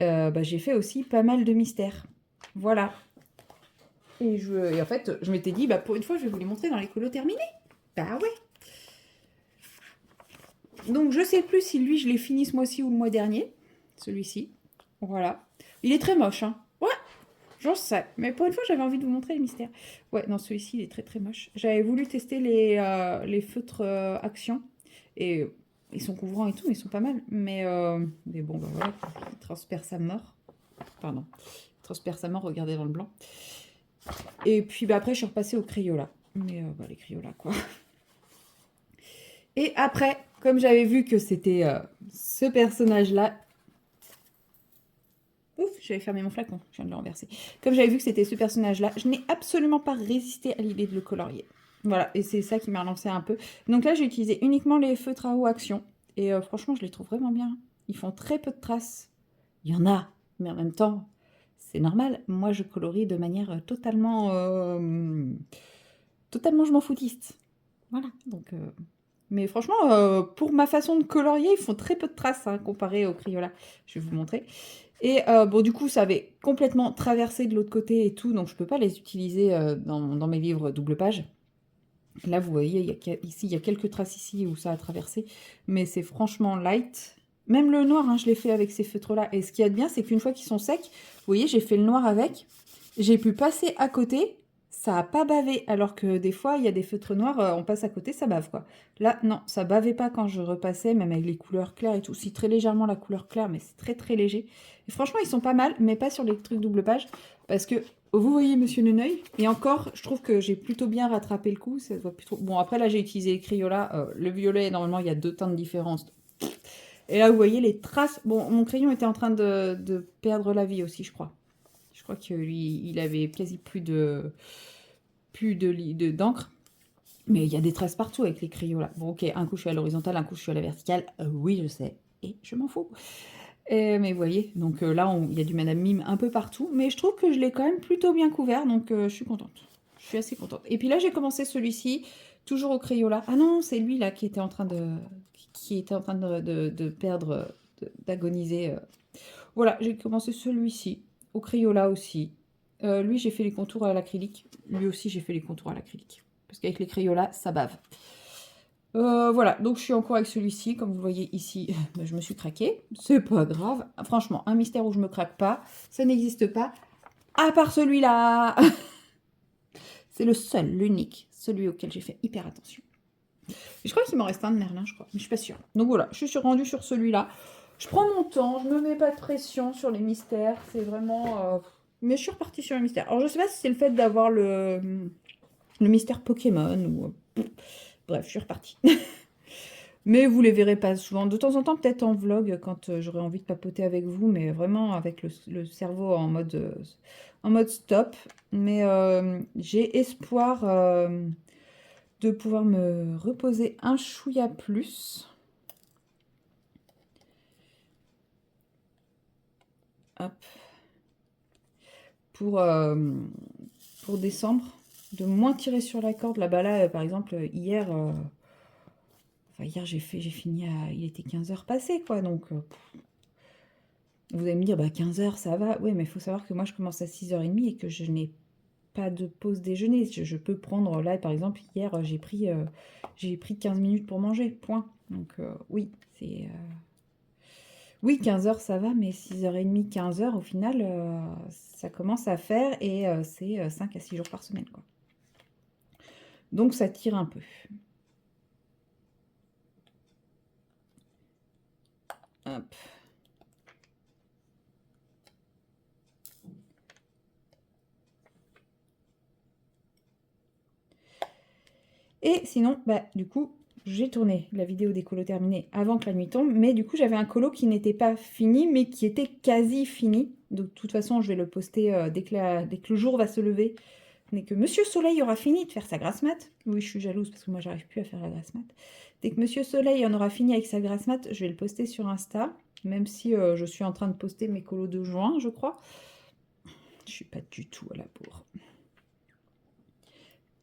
bah, j'ai fait aussi pas mal de mystères. Voilà. Et en fait, je m'étais dit, bah, pour une fois, je vais vous les montrer dans les colos terminés. Bah ouais. Donc je sais plus si lui, je l'ai fini ce mois-ci ou le mois dernier. Celui-ci. Voilà. Il est très moche, hein. Ouais, j'en sais. Mais pour une fois, j'avais envie de vous montrer les mystères. Ouais, non, celui-ci, il est très très moche. J'avais voulu tester les feutres Action. Et ils sont couvrants et tout, ils sont pas mal. Mais bon, bah voilà, il transperce à mort. Pardon. Il transperce à mort, regardez dans le blanc. Et puis bah, après, je suis repassée au Crayola. Mais bah, les Crayola, quoi. Et après, comme j'avais vu que c'était ce personnage-là... Ouf, j'avais fermé mon flacon, je viens de le renverser. Comme j'avais vu que c'était ce personnage-là, je n'ai absolument pas résisté à l'idée de le colorier. Voilà, et c'est ça qui m'a relancé un peu. Donc là, j'ai utilisé uniquement les feutres à eau Action. Et franchement, je les trouve vraiment bien. Ils font très peu de traces. Il y en a, mais en même temps, c'est normal. Moi, je colorie de manière totalement je m'en foutiste. Voilà, donc... Mais franchement, pour ma façon de colorier, ils font très peu de traces hein, comparé au Crayola. Je vais vous montrer. Et bon, du coup, ça avait complètement traversé de l'autre côté et tout, donc je ne peux pas les utiliser dans mes livres double page. Là, vous voyez, ici, il y a quelques traces ici où ça a traversé, mais c'est franchement light. Même le noir, hein, je l'ai fait avec ces feutres-là. Et ce qu'il y a de bien, c'est qu'une fois qu'ils sont secs, vous voyez, j'ai fait le noir avec. J'ai pu passer à côté, ça n'a pas bavé. Alors que des fois, il y a des feutres noirs, on passe à côté, ça bave, quoi. Là, non, ça bavait pas quand je repassais, même avec les couleurs claires et tout. Si, très légèrement la couleur claire, mais c'est très très léger. Et franchement, ils sont pas mal, mais pas sur les trucs double page. Parce que, vous voyez Monsieur Neneuil, et encore, je trouve que j'ai plutôt bien rattrapé le coup. Ça se voit plus trop. Bon, après, là, j'ai utilisé les Crayola. Le violet, normalement, il y a 2 teintes différentes. Et là, vous voyez les traces. Bon, mon crayon était en train de perdre la vie aussi, je crois. Je crois que lui, il avait quasi plus d'encre. Mais il y a des traces partout avec les crayons là. Bon, ok, un coup je suis à l'horizontale, un coup je suis à la verticale. Oui, je sais. Et je m'en fous. Mais vous voyez, donc là, il y a du Madame Mime un peu partout. Mais je trouve que je l'ai quand même plutôt bien couvert. Donc je suis contente. Je suis assez contente. Et puis là, j'ai commencé celui-ci, toujours au Crayola. Ah non, c'est lui là qui était en train de perdre, d'agoniser. Voilà, j'ai commencé celui-ci, au Crayola aussi. Lui, j'ai fait les contours à l'acrylique. Lui aussi, j'ai fait les contours à l'acrylique. Parce qu'avec les Crayola, ça bave. Voilà, donc je suis encore avec celui-ci. Comme vous le voyez ici, je me suis craquée. C'est pas grave. Franchement, un mystère où je me craque pas, ça n'existe pas. À part celui-là. C'est le seul, l'unique, celui auquel j'ai fait hyper attention. Et je crois qu'il m'en reste un de Merlin, je crois. Mais je suis pas sûre. Donc voilà, je suis rendue sur celui-là. Je prends mon temps, je me mets pas de pression sur les mystères. C'est vraiment... Mais je suis repartie sur les mystères. Alors je sais pas si c'est le fait d'avoir le mystère Pokémon ou... Bref, je suis repartie. Mais vous les verrez pas souvent. De temps en temps, peut-être en vlog, quand j'aurai envie de papoter avec vous, mais vraiment avec le cerveau en mode stop. Mais j'ai espoir de pouvoir me reposer un chouïa plus. Hop. Pour décembre, de moins tirer sur la corde. Là-bas, là, par exemple, hier, enfin, hier j'ai fini il était 15h passé, quoi. Donc, vous allez me dire, bah 15h, ça va. Oui, mais il faut savoir que moi, je commence à 6h30 et que je n'ai pas de pause déjeuner. Je peux prendre, là, par exemple, hier, j'ai pris 15 minutes pour manger, point. Donc, oui, c'est... Oui, 15h, ça va, mais 6h30, 15h, au final, ça commence à faire et c'est 5 à 6 jours par semaine, quoi. Donc, ça tire un peu. Hop. Et sinon, bah, du coup, j'ai tourné la vidéo des colos terminés avant que la nuit tombe, mais du coup, j'avais un colo qui n'était pas fini, mais qui était quasi fini. Donc, de toute façon, je vais le poster dès que le jour va se lever, dès que Monsieur Soleil aura fini de faire sa grasse mat. Oui, je suis jalouse parce que moi, j'arrive plus à faire la grasse mat. Dès que Monsieur Soleil en aura fini avec sa grasse mat, je vais le poster sur Insta, même si je suis en train de poster mes colos de juin, je crois. Je suis pas du tout à la bourre.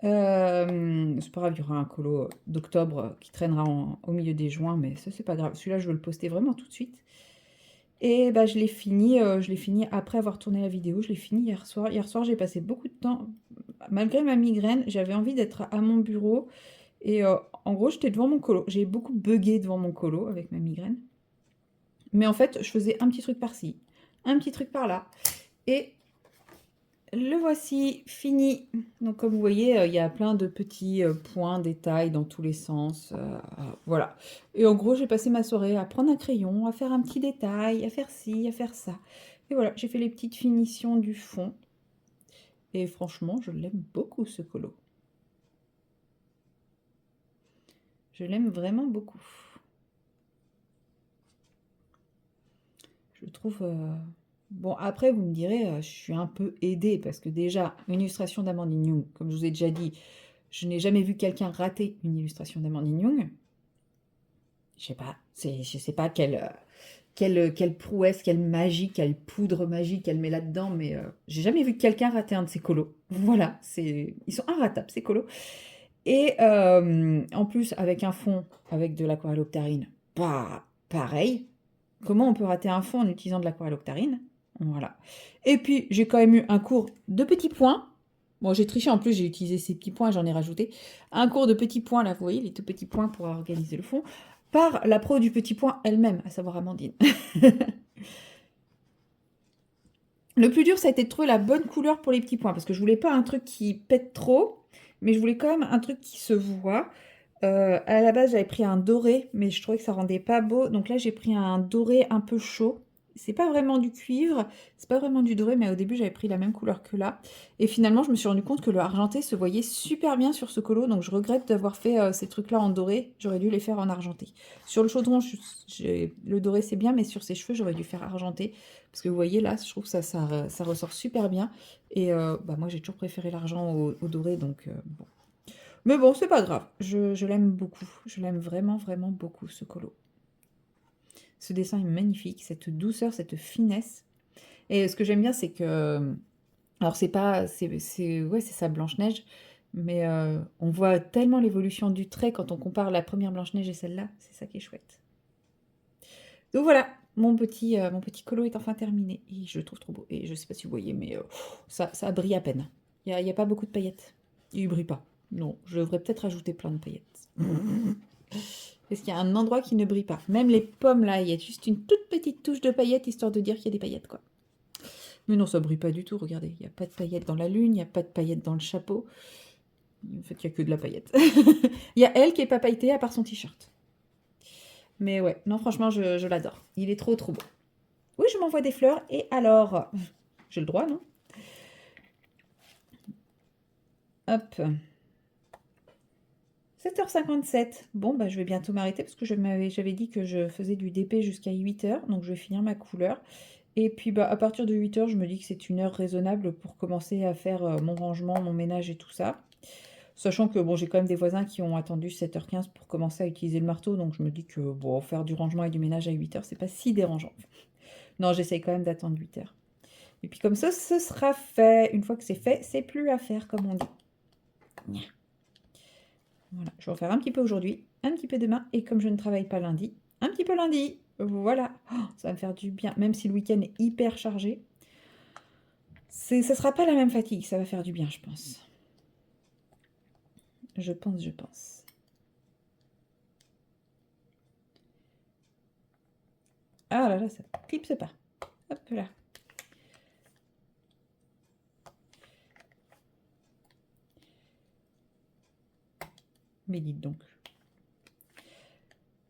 C'est pas grave, il y aura un colo d'octobre qui traînera au milieu des juin, mais ça c'est pas grave. Celui-là, je veux le poster vraiment tout de suite. Et bah, je l'ai fini après avoir tourné la vidéo. Je l'ai fini hier soir. Hier soir, j'ai passé beaucoup de temps, malgré ma migraine, j'avais envie d'être à mon bureau. Et en gros, j'étais devant mon colo. J'ai beaucoup bugué devant mon colo avec ma migraine. Mais en fait, je faisais un petit truc par-ci, un petit truc par-là. Et le voici fini. Donc comme vous voyez, il y a plein de petits points, détails dans tous les sens. Voilà. Et en gros, j'ai passé ma soirée à prendre un crayon, à faire un petit détail, à faire ci, à faire ça. Et voilà, j'ai fait les petites finitions du fond. Et franchement, je l'aime beaucoup ce colo. Je l'aime vraiment beaucoup. Je le trouve... Bon, après, vous me direz, je suis un peu aidée parce que déjà, une illustration d'Amandine Young, comme je vous ai déjà dit, je n'ai jamais vu quelqu'un rater une illustration d'Amandine Young. Je sais pas, je sais pas quelle prouesse, quelle magie, quelle poudre magique elle met là-dedans, mais j'ai jamais vu quelqu'un rater un de ses colos. Voilà, ils sont inratables ces colos. Et en plus, avec un fond, avec de l'aquarelle octarine, pas pareil. Comment on peut rater un fond en utilisant de l'aquarelle octarine? Voilà. Et puis, j'ai quand même eu un cours de petits points. Bon, j'ai triché, en plus, j'ai utilisé ces petits points, j'en ai rajouté. Un cours de petits points, là, vous voyez, les tout petits points pour organiser le fond, par la pro du petit point elle-même, à savoir Amandine. Le plus dur, ça a été de trouver la bonne couleur pour les petits points, parce que je voulais pas un truc qui pète trop, mais je voulais quand même un truc qui se voit. À la base, j'avais pris un doré, mais je trouvais que ça rendait pas beau. Donc là, j'ai pris un doré un peu chaud. C'est pas vraiment du cuivre, c'est pas vraiment du doré, mais au début, j'avais pris la même couleur que là. Et finalement, je me suis rendu compte que le argenté se voyait super bien sur ce colo, donc je regrette d'avoir fait ces trucs-là en doré. J'aurais dû les faire en argenté. Sur le chaudron, le doré, c'est bien, mais sur ses cheveux, j'aurais dû faire argenté. Parce que vous voyez, là, je trouve que ça ressort super bien. Et bah, moi, j'ai toujours préféré l'argent au doré, donc bon. Mais bon, c'est pas grave. Je l'aime beaucoup. Je l'aime vraiment, vraiment beaucoup, ce colo. Ce dessin est magnifique. Cette douceur, cette finesse. Et ce que j'aime bien, c'est que... Alors, c'est pas... ouais, c'est ça, Blanche-Neige. Mais on voit tellement l'évolution du trait quand on compare la première Blanche-Neige et celle-là. C'est ça qui est chouette. Donc voilà, mon petit colo est enfin terminé. Et je le trouve trop beau. Et je sais pas si vous voyez, mais ça brille à peine. Il n'y a pas beaucoup de paillettes. Il brille pas. Non, je devrais peut-être ajouter plein de paillettes. Parce qu'il y a un endroit qui ne brille pas. Même les pommes, là, il y a juste une toute petite touche de paillettes, histoire de dire qu'il y a des paillettes, quoi. Mais non, ça brille pas du tout, regardez. Il n'y a pas de paillettes dans la lune, il n'y a pas de paillettes dans le chapeau. En fait, il n'y a que de la paillette. Il y a elle qui est pas pailletée, à part son t-shirt. Mais ouais, non, franchement, je l'adore. Il est trop, trop beau. Oui, je m'envoie des fleurs, et alors... J'ai le droit, non? Hop. 7h57. Bon, bah, je vais bientôt m'arrêter parce que j'avais dit que je faisais du DP jusqu'à 8h. Donc, je vais finir ma couleur. Et puis, bah, à partir de 8h, je me dis que c'est une heure raisonnable pour commencer à faire mon rangement, mon ménage et tout ça. Sachant que, bon, j'ai quand même des voisins qui ont attendu 7h15 pour commencer à utiliser le marteau. Donc, je me dis que, bon, faire du rangement et du ménage à 8h, c'est pas si dérangeant. Non, j'essaye quand même d'attendre 8 heures. Et puis comme ça, ce sera fait. Une fois que c'est fait, c'est plus à faire, comme on dit. Voilà, je vais en faire un petit peu aujourd'hui, un petit peu demain, et comme je ne travaille pas lundi, un petit peu lundi. Voilà, oh, ça va me faire du bien, même si le week-end est hyper chargé. Ça sera pas la même fatigue, ça va faire du bien, je pense. Je pense. Ah là là, ça ne clipse pas. Hop là. Mais dites donc.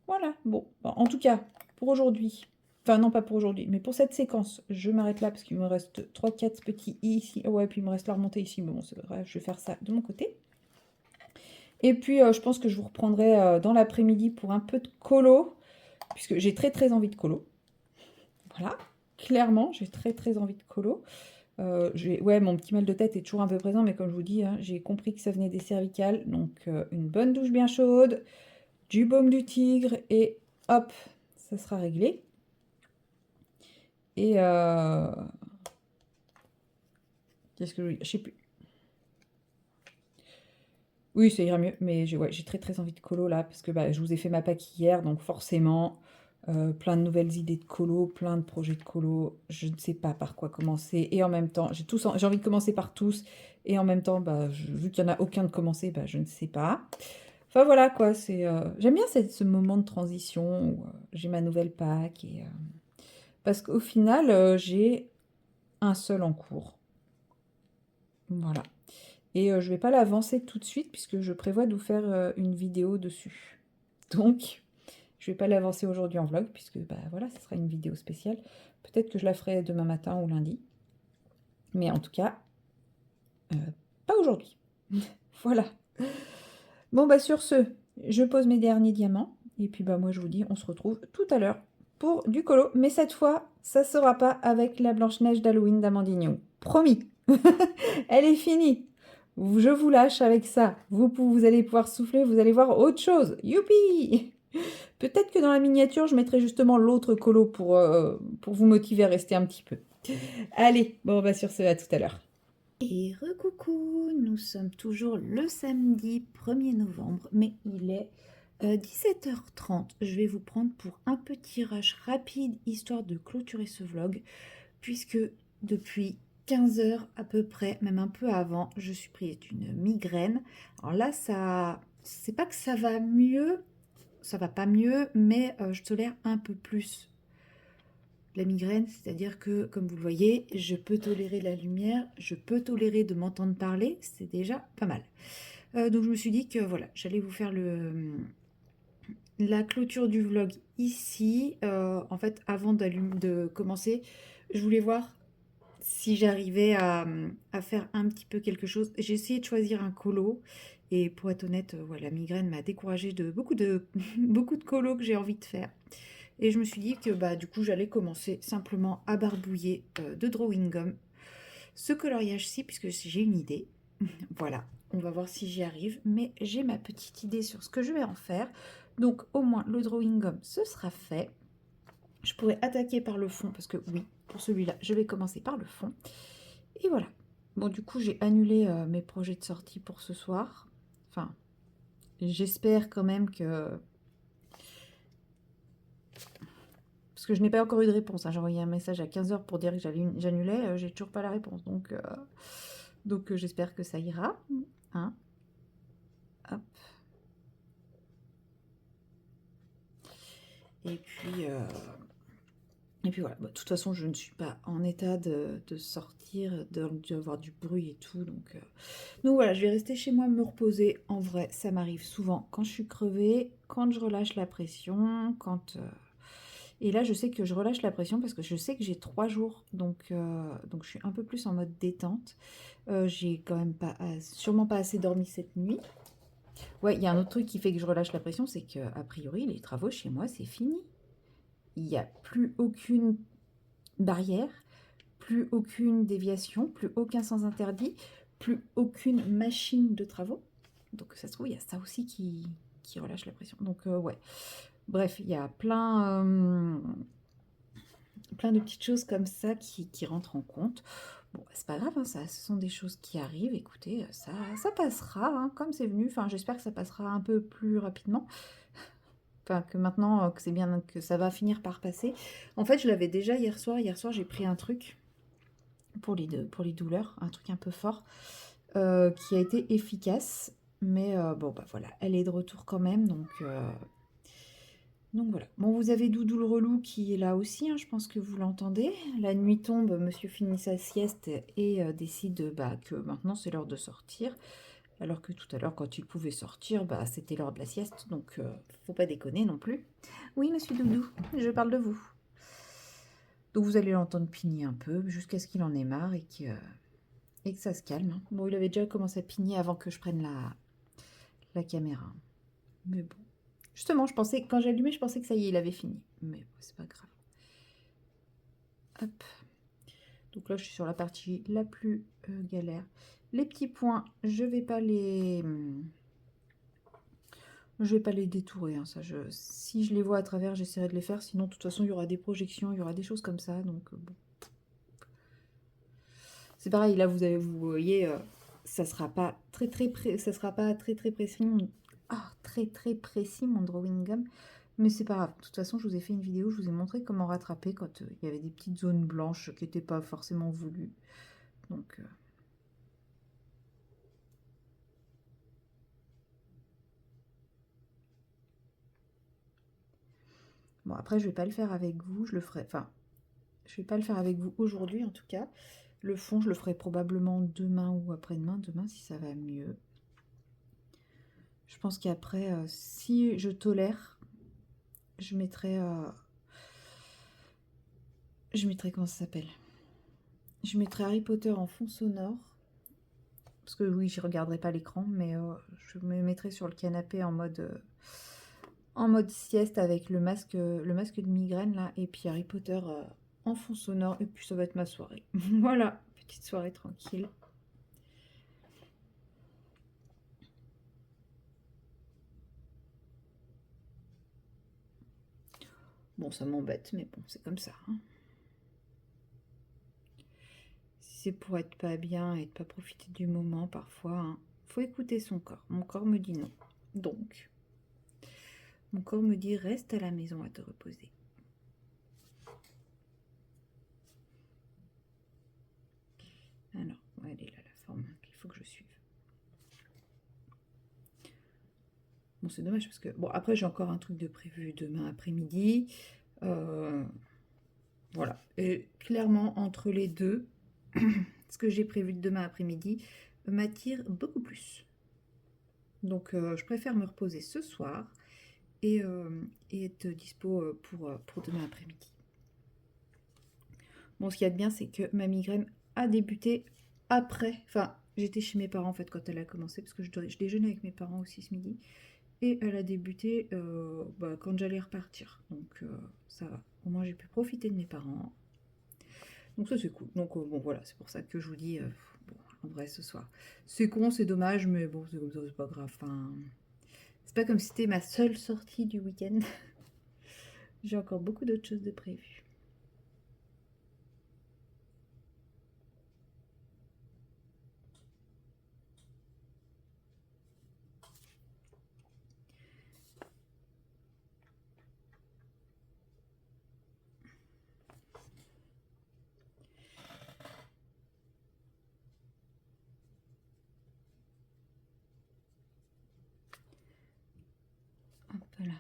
Voilà, bon, en tout cas, pour aujourd'hui, enfin non pas pour aujourd'hui, mais pour cette séquence, je m'arrête là parce qu'il me reste 3-4 petits i ici, ouais, puis il me reste la remontée ici, mais bon, c'est vrai, je vais faire ça de mon côté. Et puis, je pense que je vous reprendrai dans l'après-midi pour un peu de colo, puisque j'ai très envie de colo. Voilà, clairement, j'ai très envie de colo. Ouais, mon petit mal de tête est toujours un peu présent, mais comme je vous dis, hein, j'ai compris que ça venait des cervicales. Donc, une bonne douche bien chaude, du baume du tigre, et hop, ça sera réglé. Et qu'est-ce que je sais plus. Oui, ça ira mieux, mais j'ai très envie de colo là, parce que bah, je vous ai fait ma pack hier, donc forcément, plein de nouvelles idées de colo, plein de projets de colo, je ne sais pas par quoi commencer, et en même temps, j'ai envie de commencer par tous, et en même temps, bah, vu qu'il n'y en a aucun de commencer, bah, je ne sais pas. Enfin voilà quoi, j'aime bien ce moment de transition où j'ai ma nouvelle pack, et, parce qu'au final, j'ai un seul en cours. Voilà. Et je vais pas l'avancer tout de suite puisque je prévois de vous faire une vidéo dessus. Donc, je vais pas l'avancer aujourd'hui en vlog puisque bah voilà, ce sera une vidéo spéciale. Peut-être que je la ferai demain matin ou lundi. Mais en tout cas, pas aujourd'hui. Voilà. Bon bah sur ce, je pose mes derniers diamants. Et puis bah moi je vous dis, on se retrouve tout à l'heure pour du colo. Mais cette fois, ça sera pas avec la Blanche-Neige d'Halloween d'Amandignon. Promis. Elle est finie. Je vous lâche avec ça. Vous allez pouvoir souffler, vous allez voir autre chose. Youpi! Peut-être que dans la miniature, je mettrai justement l'autre colo pour vous motiver à rester un petit peu. Allez, bon, bah sur ce, à tout à l'heure. Et recoucou, nous sommes toujours le samedi 1er novembre, mais il est 17h30. Je vais vous prendre pour un petit rush rapide, histoire de clôturer ce vlog, puisque depuis 15 heures à peu près, même un peu avant, je suis prise d'une migraine. Alors là, c'est pas que ça va mieux, ça va pas mieux, mais je tolère un peu plus la migraine, c'est-à-dire que, comme vous le voyez, je peux tolérer la lumière, je peux tolérer de m'entendre parler, c'est déjà pas mal. Donc je me suis dit que voilà, j'allais vous faire la clôture du vlog ici. En fait, avant de commencer, je voulais voir si j'arrivais à faire un petit peu quelque chose. J'ai essayé de choisir un colo et pour être honnête, la migraine m'a découragée de beaucoup de, beaucoup de colos que j'ai envie de faire. Et je me suis dit que bah, du coup j'allais commencer simplement à barbouiller de drawing gum ce coloriage-ci puisque j'ai une idée. Voilà, on va voir si j'y arrive, mais j'ai ma petite idée sur ce que je vais en faire. Donc au moins le drawing gum ce sera fait. Je pourrais attaquer par le fond parce que oui, pour celui-là, je vais commencer par le fond. Et voilà. Bon, du coup, j'ai annulé mes projets de sortie pour ce soir. Enfin, j'espère quand même que... Parce que je n'ai pas encore eu de réponse. Hein. J'ai envoyé un message à 15 h pour dire que j'annulais. J'ai toujours pas la réponse. Donc j'espère que ça ira. Hein. Hop. Et puis... Et puis voilà, bah, de toute façon, je ne suis pas en état de sortir, d'avoir du bruit et tout. Donc voilà, je vais rester chez moi, me reposer. En vrai, ça m'arrive souvent quand je suis crevée, quand je relâche la pression, Et là, je sais que je relâche la pression parce que je sais que j'ai 3 jours. Donc je suis un peu plus en mode détente. J'ai quand même sûrement pas assez dormi cette nuit. Ouais, il y a un autre truc qui fait que je relâche la pression, c'est qu'a priori, les travaux chez moi, c'est fini. Il n'y a plus aucune barrière, plus aucune déviation, plus aucun sens interdit, plus aucune machine de travaux. Donc ça se trouve, il y a ça aussi qui relâche la pression. Donc ouais. Bref, il y a plein plein de petites choses comme ça qui rentrent en compte. Bon, c'est pas grave, hein, ça, ce sont des choses qui arrivent. Écoutez, ça passera, hein, comme c'est venu. Enfin, j'espère que ça passera un peu plus rapidement. Enfin, que maintenant, que c'est bien, que ça va finir par passer. En fait, je l'avais déjà hier soir. Hier soir, j'ai pris un truc pour les douleurs, un truc un peu fort, qui a été efficace. Mais bon, bah voilà, elle est de retour quand même, donc voilà. Bon, vous avez Doudou le relou qui est là aussi, hein, je pense que vous l'entendez. La nuit tombe, monsieur finit sa sieste et décide bah, que maintenant c'est l'heure de sortir. Alors que tout à l'heure, quand il pouvait sortir, bah, c'était l'heure de la sieste, donc faut pas déconner non plus. Oui, monsieur Doudou, je parle de vous. Donc vous allez l'entendre pigner un peu jusqu'à ce qu'il en ait marre et que ça se calme, hein. Bon, il avait déjà commencé à pigner avant que je prenne la caméra. Mais bon. Justement, je pensais, quand j'allumais, je pensais que ça y est, il avait fini. Mais bon, c'est pas grave. Hop. Donc là, je suis sur la partie la plus galère. Les petits points, je vais pas les détourer, hein, ça, si je les vois à travers, j'essaierai de les faire. Sinon, de toute façon, il y aura des projections, il y aura des choses comme ça. Donc, bon. C'est pareil, là, vous voyez, ça sera pas ça sera pas très précis. Très précis, mon drawing gum. Mais c'est pas grave. De toute façon, je vous ai fait une vidéo, je vous ai montré comment rattraper quand il y avait des petites zones blanches qui n'étaient pas forcément voulues. Donc, bon, après, je vais pas le faire avec vous. Je le ferai. Enfin, je vais pas le faire avec vous aujourd'hui, en tout cas. Le fond, je le ferai probablement demain ou après-demain. Demain, si ça va mieux. Je pense qu'après, si je tolère, je mettrai... comment ça s'appelle? Je mettrai Harry Potter en fond sonore. Parce que oui, je regarderai pas l'écran, mais je me mettrai sur le canapé en mode sieste avec le masque de migraine là, et puis Harry Potter en fond sonore, et puis ça va être ma soirée. Voilà, petite soirée tranquille. Bon, ça m'embête, mais bon, c'est comme ça, hein. Si c'est pour être pas bien et de pas profiter du moment, parfois, hein, faut écouter son corps. Mon corps me dit non. Donc, mon corps me dit reste à la maison à te reposer. Alors, elle est là la forme qu'il faut que je suive. Bon, c'est dommage parce que... Bon, après, j'ai encore un truc de prévu demain après-midi. Voilà. Et clairement, entre les deux, ce que j'ai prévu de demain après-midi m'attire beaucoup plus. Donc, je préfère me reposer ce soir et être dispo pour demain après-midi. Bon, ce qu'il y a de bien, c'est que ma migraine a débuté après. Enfin, j'étais chez mes parents en fait quand elle a commencé, parce que je déjeunais avec mes parents aussi ce midi. Et elle a débuté quand j'allais repartir. Donc ça va. Au moins j'ai pu profiter de mes parents. Donc ça c'est cool. Donc bon voilà, c'est pour ça que je vous dis, bon, en vrai ce soir. C'est con, c'est dommage, mais bon, c'est comme ça, c'est pas grave. Enfin, c'est pas comme si c'était ma seule sortie du week-end. J'ai encore beaucoup d'autres choses de prévues. Hop là.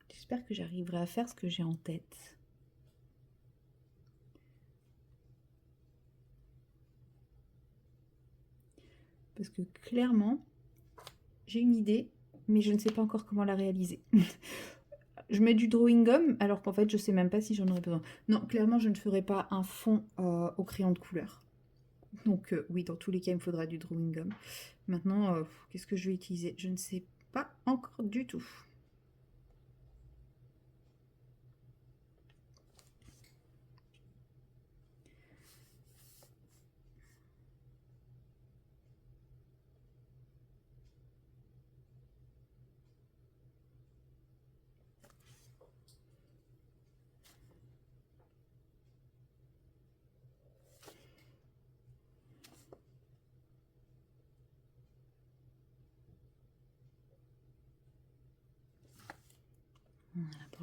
J'espère que j'arriverai à faire ce que j'ai en tête. Parce que clairement, j'ai une idée, mais je ne sais pas encore comment la réaliser. Je mets du drawing gum, alors qu'en fait, je sais même pas si j'en aurais besoin. Non, clairement, je ne ferai pas un fond au crayon de couleur. Donc oui, dans tous les cas, il me faudra du drawing gum. Maintenant, qu'est-ce que je vais utiliser? Je ne sais pas encore du tout.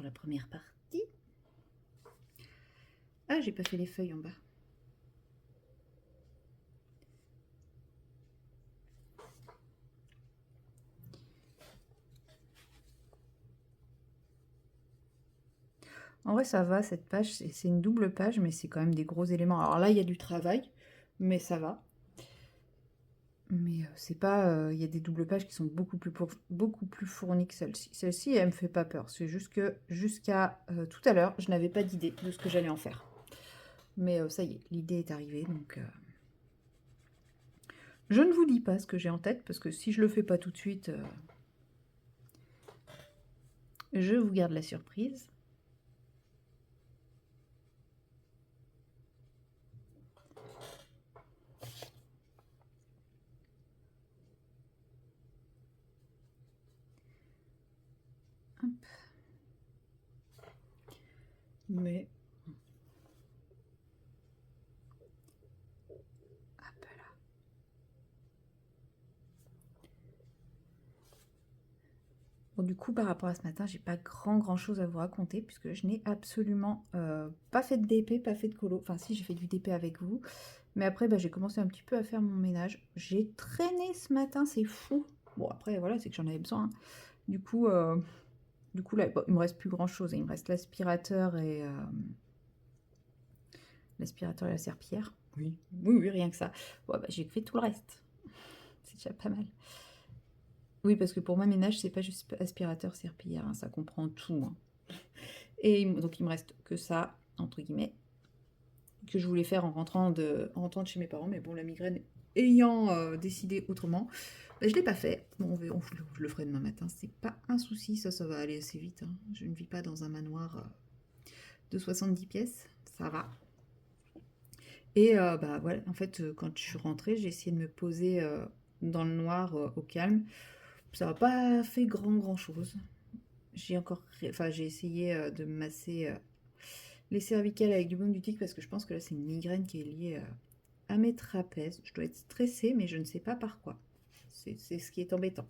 pour la première partie. Ah, j'ai pas fait les feuilles en bas. En vrai, ça va, cette page, c'est une double page, mais c'est quand même des gros éléments. Alors là, il y a du travail, mais ça va. Mais c'est pas... Il y a des doubles pages qui sont beaucoup plus fournies que celle-ci. Celle-ci, elle me fait pas peur. C'est juste que jusqu'à tout à l'heure, je n'avais pas d'idée de ce que j'allais en faire. Mais ça y est, l'idée est arrivée, donc... Je ne vous dis pas ce que j'ai en tête, parce que si je le fais pas tout de suite, je vous garde la surprise. Hop. Mais... Hop là. Bon, du coup, par rapport à ce matin, j'ai pas grand chose à vous raconter, puisque je n'ai absolument pas fait de DP, pas fait de colo. Enfin, si, j'ai fait du DP avec vous. Mais après, bah, j'ai commencé un petit peu à faire mon ménage. J'ai traîné ce matin, c'est fou. Bon, après, voilà, c'est que j'en avais besoin, hein. Du coup, là, bon, il me reste plus grand-chose. Il me reste l'aspirateur et la serpillière. Oui, rien que ça. Bon, bah, j'ai fait tout le reste. C'est déjà pas mal. Oui, parce que pour moi, ménage, c'est pas juste aspirateur, serpillière, hein, ça comprend tout, hein. Et donc, il me reste que ça, entre guillemets, que je voulais faire en rentrant de chez mes parents. Mais bon, la migraine ayant décidé autrement, bah, je ne l'ai pas fait. Bon, je le ferai demain matin, c'est pas un souci, ça va aller assez vite, hein. Je ne vis pas dans un manoir de 70 pièces, ça va. Et bah voilà, en fait, quand je suis rentrée, j'ai essayé de me poser dans le noir, au calme. Ça n'a pas fait grand chose. J'ai essayé de masser les cervicales avec du baume du tigre parce que je pense que là c'est une migraine qui est liée à mes trapèzes. Je dois être stressée, mais je ne sais pas par quoi. C'est ce qui est embêtant.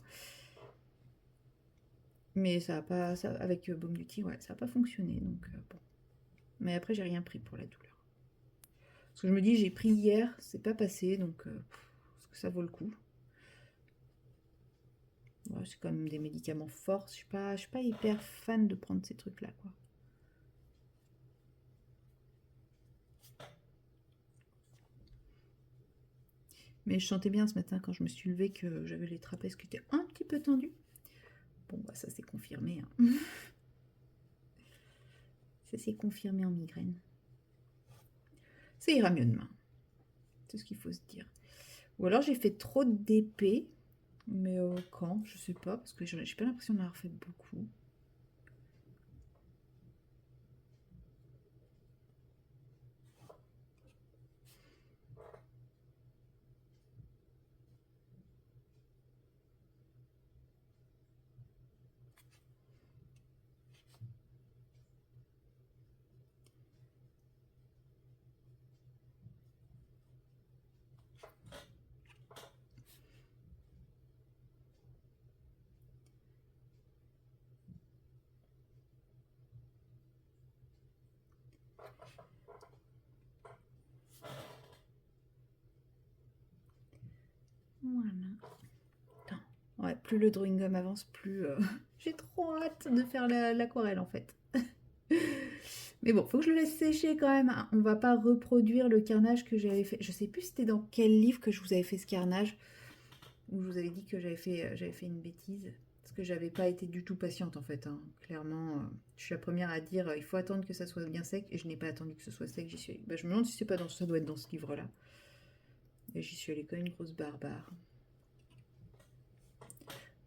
Mais ça a pas, avec baume du tigre, ouais, ça n'a pas fonctionné. Donc bon. Mais après j'ai rien pris pour la douleur. Parce que je me dis j'ai pris hier, c'est pas passé, donc est-ce que ça vaut le coup? Ouais, c'est quand même des médicaments forts. Je suis pas hyper fan de prendre ces trucs-là, quoi. Mais je sentais bien ce matin quand je me suis levée que j'avais les trapèzes qui étaient un petit peu tendus. Bon, bah ça s'est confirmé, hein. Ça s'est confirmé en migraine. Ça ira mieux demain. C'est ce qu'il faut se dire. Ou alors j'ai fait trop d'épée. Mais quand? Je sais pas, parce que j'ai pas l'impression d'en avoir fait beaucoup. Voilà. Attends. Ouais, plus le drawing gum avance, plus j'ai trop hâte de faire l'aquarelle en fait. Mais bon, faut que je le laisse sécher quand même, hein. On va pas reproduire le carnage que j'avais fait. Je sais plus c'était dans quel livre que je vous avais fait ce carnage. Où je vous avais dit que j'avais fait une bêtise. Parce que j'avais pas été du tout patiente en fait, hein. Clairement, je suis la première à dire il faut attendre que ça soit bien sec. Et je n'ai pas attendu que ce soit sec, j'y suis allée. Bah, je me demande si c'est pas dans ça doit être dans ce livre-là. Et j'y suis allée comme une grosse barbare.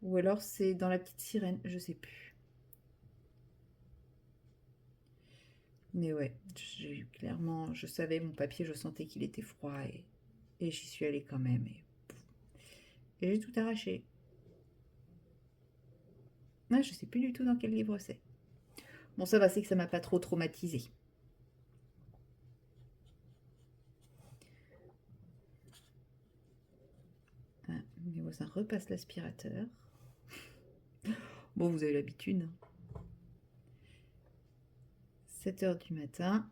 Ou alors c'est dans La Petite Sirène, je sais plus. Mais ouais, clairement, je savais mon papier, je sentais qu'il était froid et j'y suis allée quand même. Et j'ai tout arraché. Ah, je sais plus du tout dans quel livre c'est. Bon, ça va, c'est que ça m'a pas trop traumatisé. Ah, mes voisins repassent l'aspirateur. Bon, vous avez l'habitude. 7h du matin,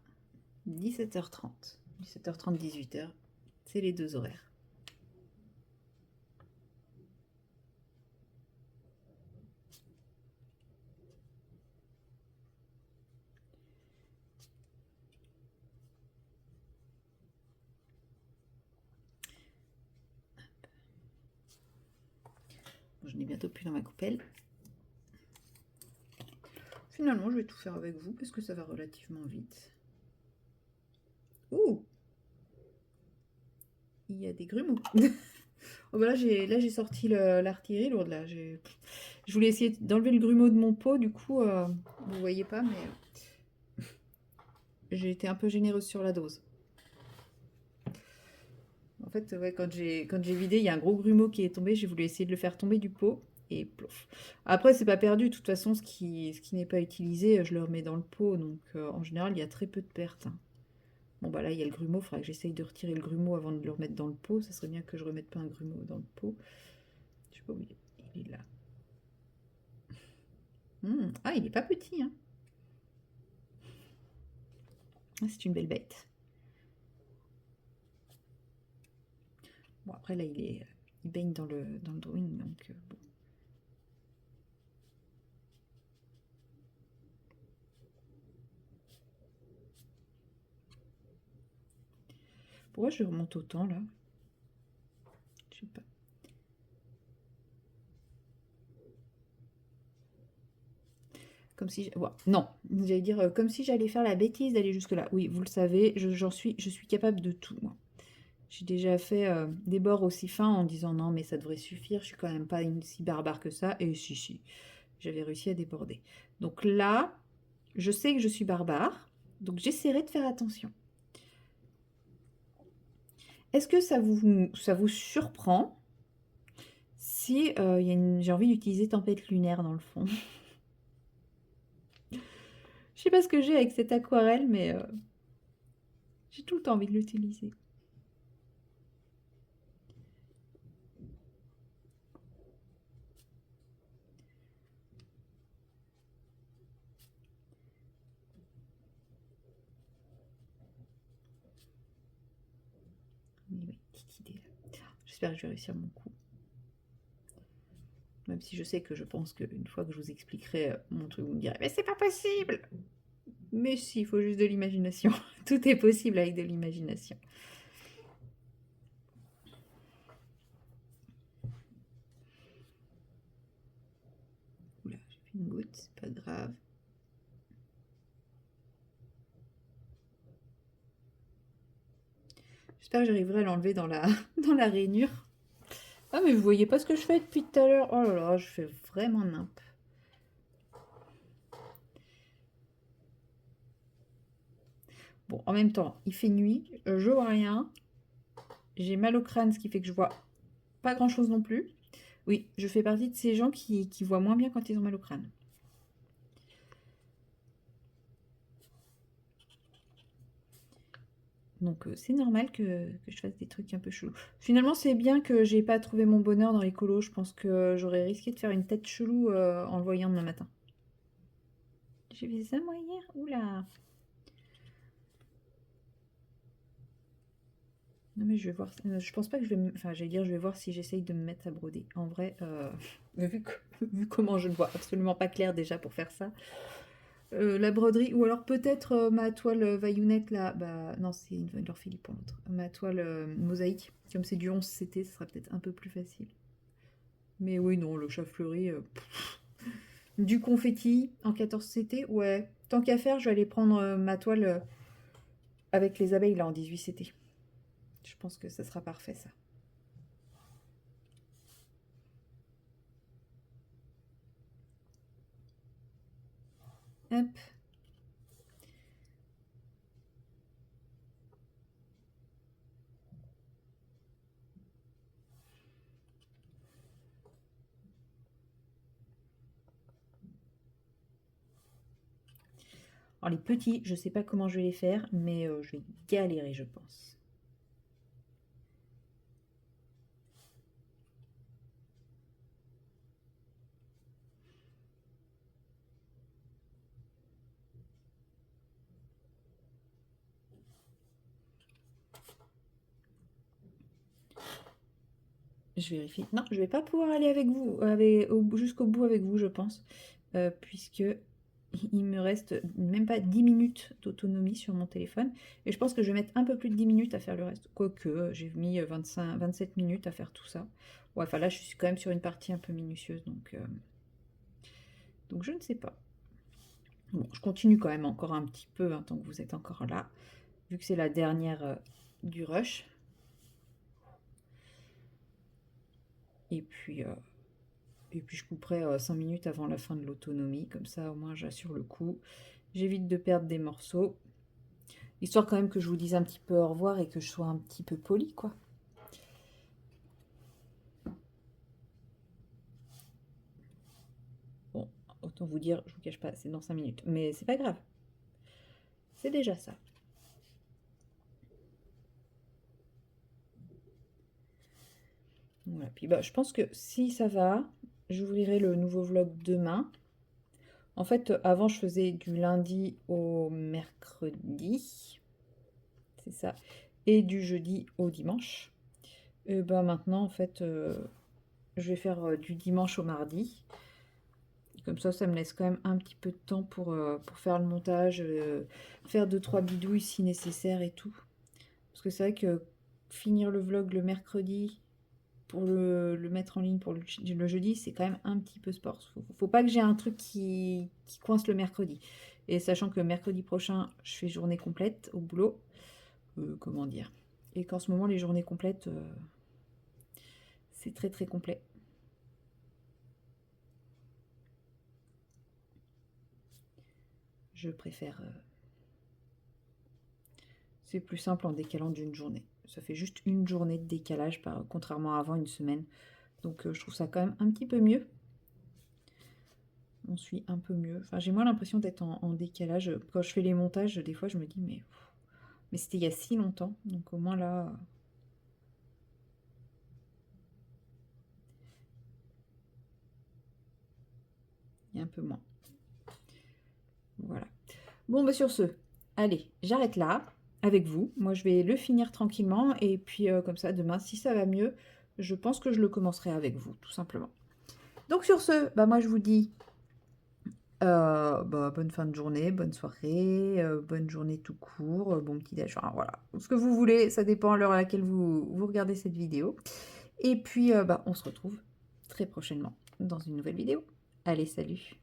17h30. 17h30, 18h, c'est les 2 horaires. Bon, je n'ai bientôt plus dans ma coupelle. Finalement, je vais tout faire avec vous parce que ça va relativement vite. Ouh! Il y a des grumeaux. Oh bah là, j'ai sorti l'artillerie lourde. Là. Je voulais essayer d'enlever le grumeau de mon pot. Du coup, vous voyez pas, mais j'ai été un peu généreuse sur la dose. En fait, ouais, quand j'ai vidé, il y a un gros grumeau qui est tombé. J'ai voulu essayer de le faire tomber du pot. Et plouf. Après, c'est pas perdu. De toute façon, ce qui n'est pas utilisé, je le remets dans le pot. Donc, en général, il y a très peu de pertes. Hein. Bon, bah là, il y a le grumeau. Il faudra que j'essaye de retirer le grumeau avant de le remettre dans le pot. Ça serait bien que je remette pas un grumeau dans le pot. Je sais pas où il est. Il est là. Ah, il est pas petit, hein. Ah, c'est une belle bête. Bon, après, là, il baigne dans le drawing. Donc, bon. Pourquoi je remonte autant, là? Je sais pas. Comme si... Ouais, non, j'allais dire comme si j'allais faire la bêtise d'aller jusque-là. Oui, vous le savez, je suis capable de tout, moi. J'ai déjà fait des bords aussi fins en disant non, mais ça devrait suffire, je suis quand même pas si barbare que ça. Et si, j'avais réussi à déborder. Donc là, je sais que je suis barbare, donc j'essaierai de faire attention. Est-ce que ça vous surprend si j'ai envie d'utiliser tempête lunaire dans le fond? Je sais pas ce que j'ai avec cette aquarelle, mais j'ai tout le temps envie de l'utiliser. Mais oui, petite idée. J'espère que je vais réussir mon coup. Même si je sais que je pense qu'une fois que je vous expliquerai mon truc, vous me direz « Mais c'est pas possible !» Mais si, il faut juste de l'imagination. Tout est possible avec de l'imagination. Oula, j'ai fait une goutte, c'est pas grave. J'espère que j'arriverai à l'enlever dans la rainure. Ah, mais vous voyez pas ce que je fais depuis tout à l'heure. Oh là là, je fais vraiment nimp. Bon, en même temps, il fait nuit, je vois rien. J'ai mal au crâne, ce qui fait que je vois pas grand chose non plus. Oui, je fais partie de ces gens qui voient moins bien quand ils ont mal au crâne. Donc c'est normal que je fasse des trucs un peu chelous. Finalement, c'est bien que j'ai pas trouvé mon bonheur dans les colos. Je pense que j'aurais risqué de faire une tête chelou en le voyant demain matin. J'ai fait ça moi hier. Oula. Non mais je vais voir. Je pense pas que je vais. Enfin, j'allais dire, je vais voir si j'essaye de me mettre à broder. En vrai, vu comment je ne vois absolument pas clair déjà pour faire ça. La broderie, ou alors peut-être ma toile vaillonnette là, bah non, c'est une Philippe pour l'autre. Ma toile mosaïque, comme c'est du 11CT, ce sera peut-être un peu plus facile. Mais oui, non, le chat fleuri, du confetti en 14CT, ouais. Tant qu'à faire, je vais aller prendre ma toile avec les abeilles là en 18CT. Je pense que ça sera parfait ça. Hop. Alors les petits, je sais pas comment je vais les faire, mais je vais galérer, je pense. Je vérifie. Non, je vais pas pouvoir aller avec vous, jusqu'au bout avec vous, je pense, puisque il me reste même pas 10 minutes d'autonomie sur mon téléphone. Et je pense que je vais mettre un peu plus de 10 minutes à faire le reste. Quoique, j'ai mis 27 minutes à faire tout ça. Ouais, enfin là, je suis quand même sur une partie un peu minutieuse, donc je ne sais pas. Bon, je continue quand même encore un petit peu, hein, tant que vous êtes encore là, vu que c'est la dernière du rush. Et puis, je couperai 5 minutes avant la fin de l'autonomie, comme ça au moins j'assure le coup. J'évite de perdre des morceaux. Histoire quand même que je vous dise un petit peu au revoir et que je sois un petit peu polie, quoi. Bon, autant vous dire, je vous cache pas, c'est dans 5 minutes. Mais c'est pas grave. C'est déjà ça. Voilà, puis bah, je pense que si ça va, j'ouvrirai le nouveau vlog demain. En fait, avant, je faisais du lundi au mercredi. C'est ça. Et du jeudi au dimanche. Et bah maintenant, en fait, je vais faire du dimanche au mardi. Comme ça me laisse quand même un petit peu de temps pour faire le montage, faire 2-3 bidouilles si nécessaire et tout. Parce que c'est vrai que finir le vlog le mercredi pour le mettre en ligne pour le jeudi, c'est quand même un petit peu sport. Faut pas que j'ai un truc qui coince le mercredi. Et sachant que mercredi prochain, je fais journée complète au boulot, comment dire. Et qu'en ce moment, les journées complètes, c'est très très complet. Je préfère. C'est plus simple en décalant d'une journée. Ça fait juste une journée de décalage, contrairement à avant, une semaine. Donc je trouve ça quand même un petit peu mieux. On suit un peu mieux. Enfin, j'ai moins l'impression d'être en décalage. Quand je fais les montages, des fois, je me dis, mais c'était il y a si longtemps. Donc au moins là, il y a un peu moins. Voilà. Bon, bah sur ce, allez, j'arrête là avec vous. Moi, je vais le finir tranquillement. Et puis comme ça, demain, si ça va mieux, je pense que je le commencerai avec vous, tout simplement. Donc sur ce, bah moi, je vous dis bah, bonne fin de journée, bonne soirée, bonne journée tout court, bon petit déj, enfin, voilà. Ce que vous voulez, ça dépend à l'heure à laquelle vous regardez cette vidéo. Et puis, bah, on se retrouve très prochainement dans une nouvelle vidéo. Allez, salut!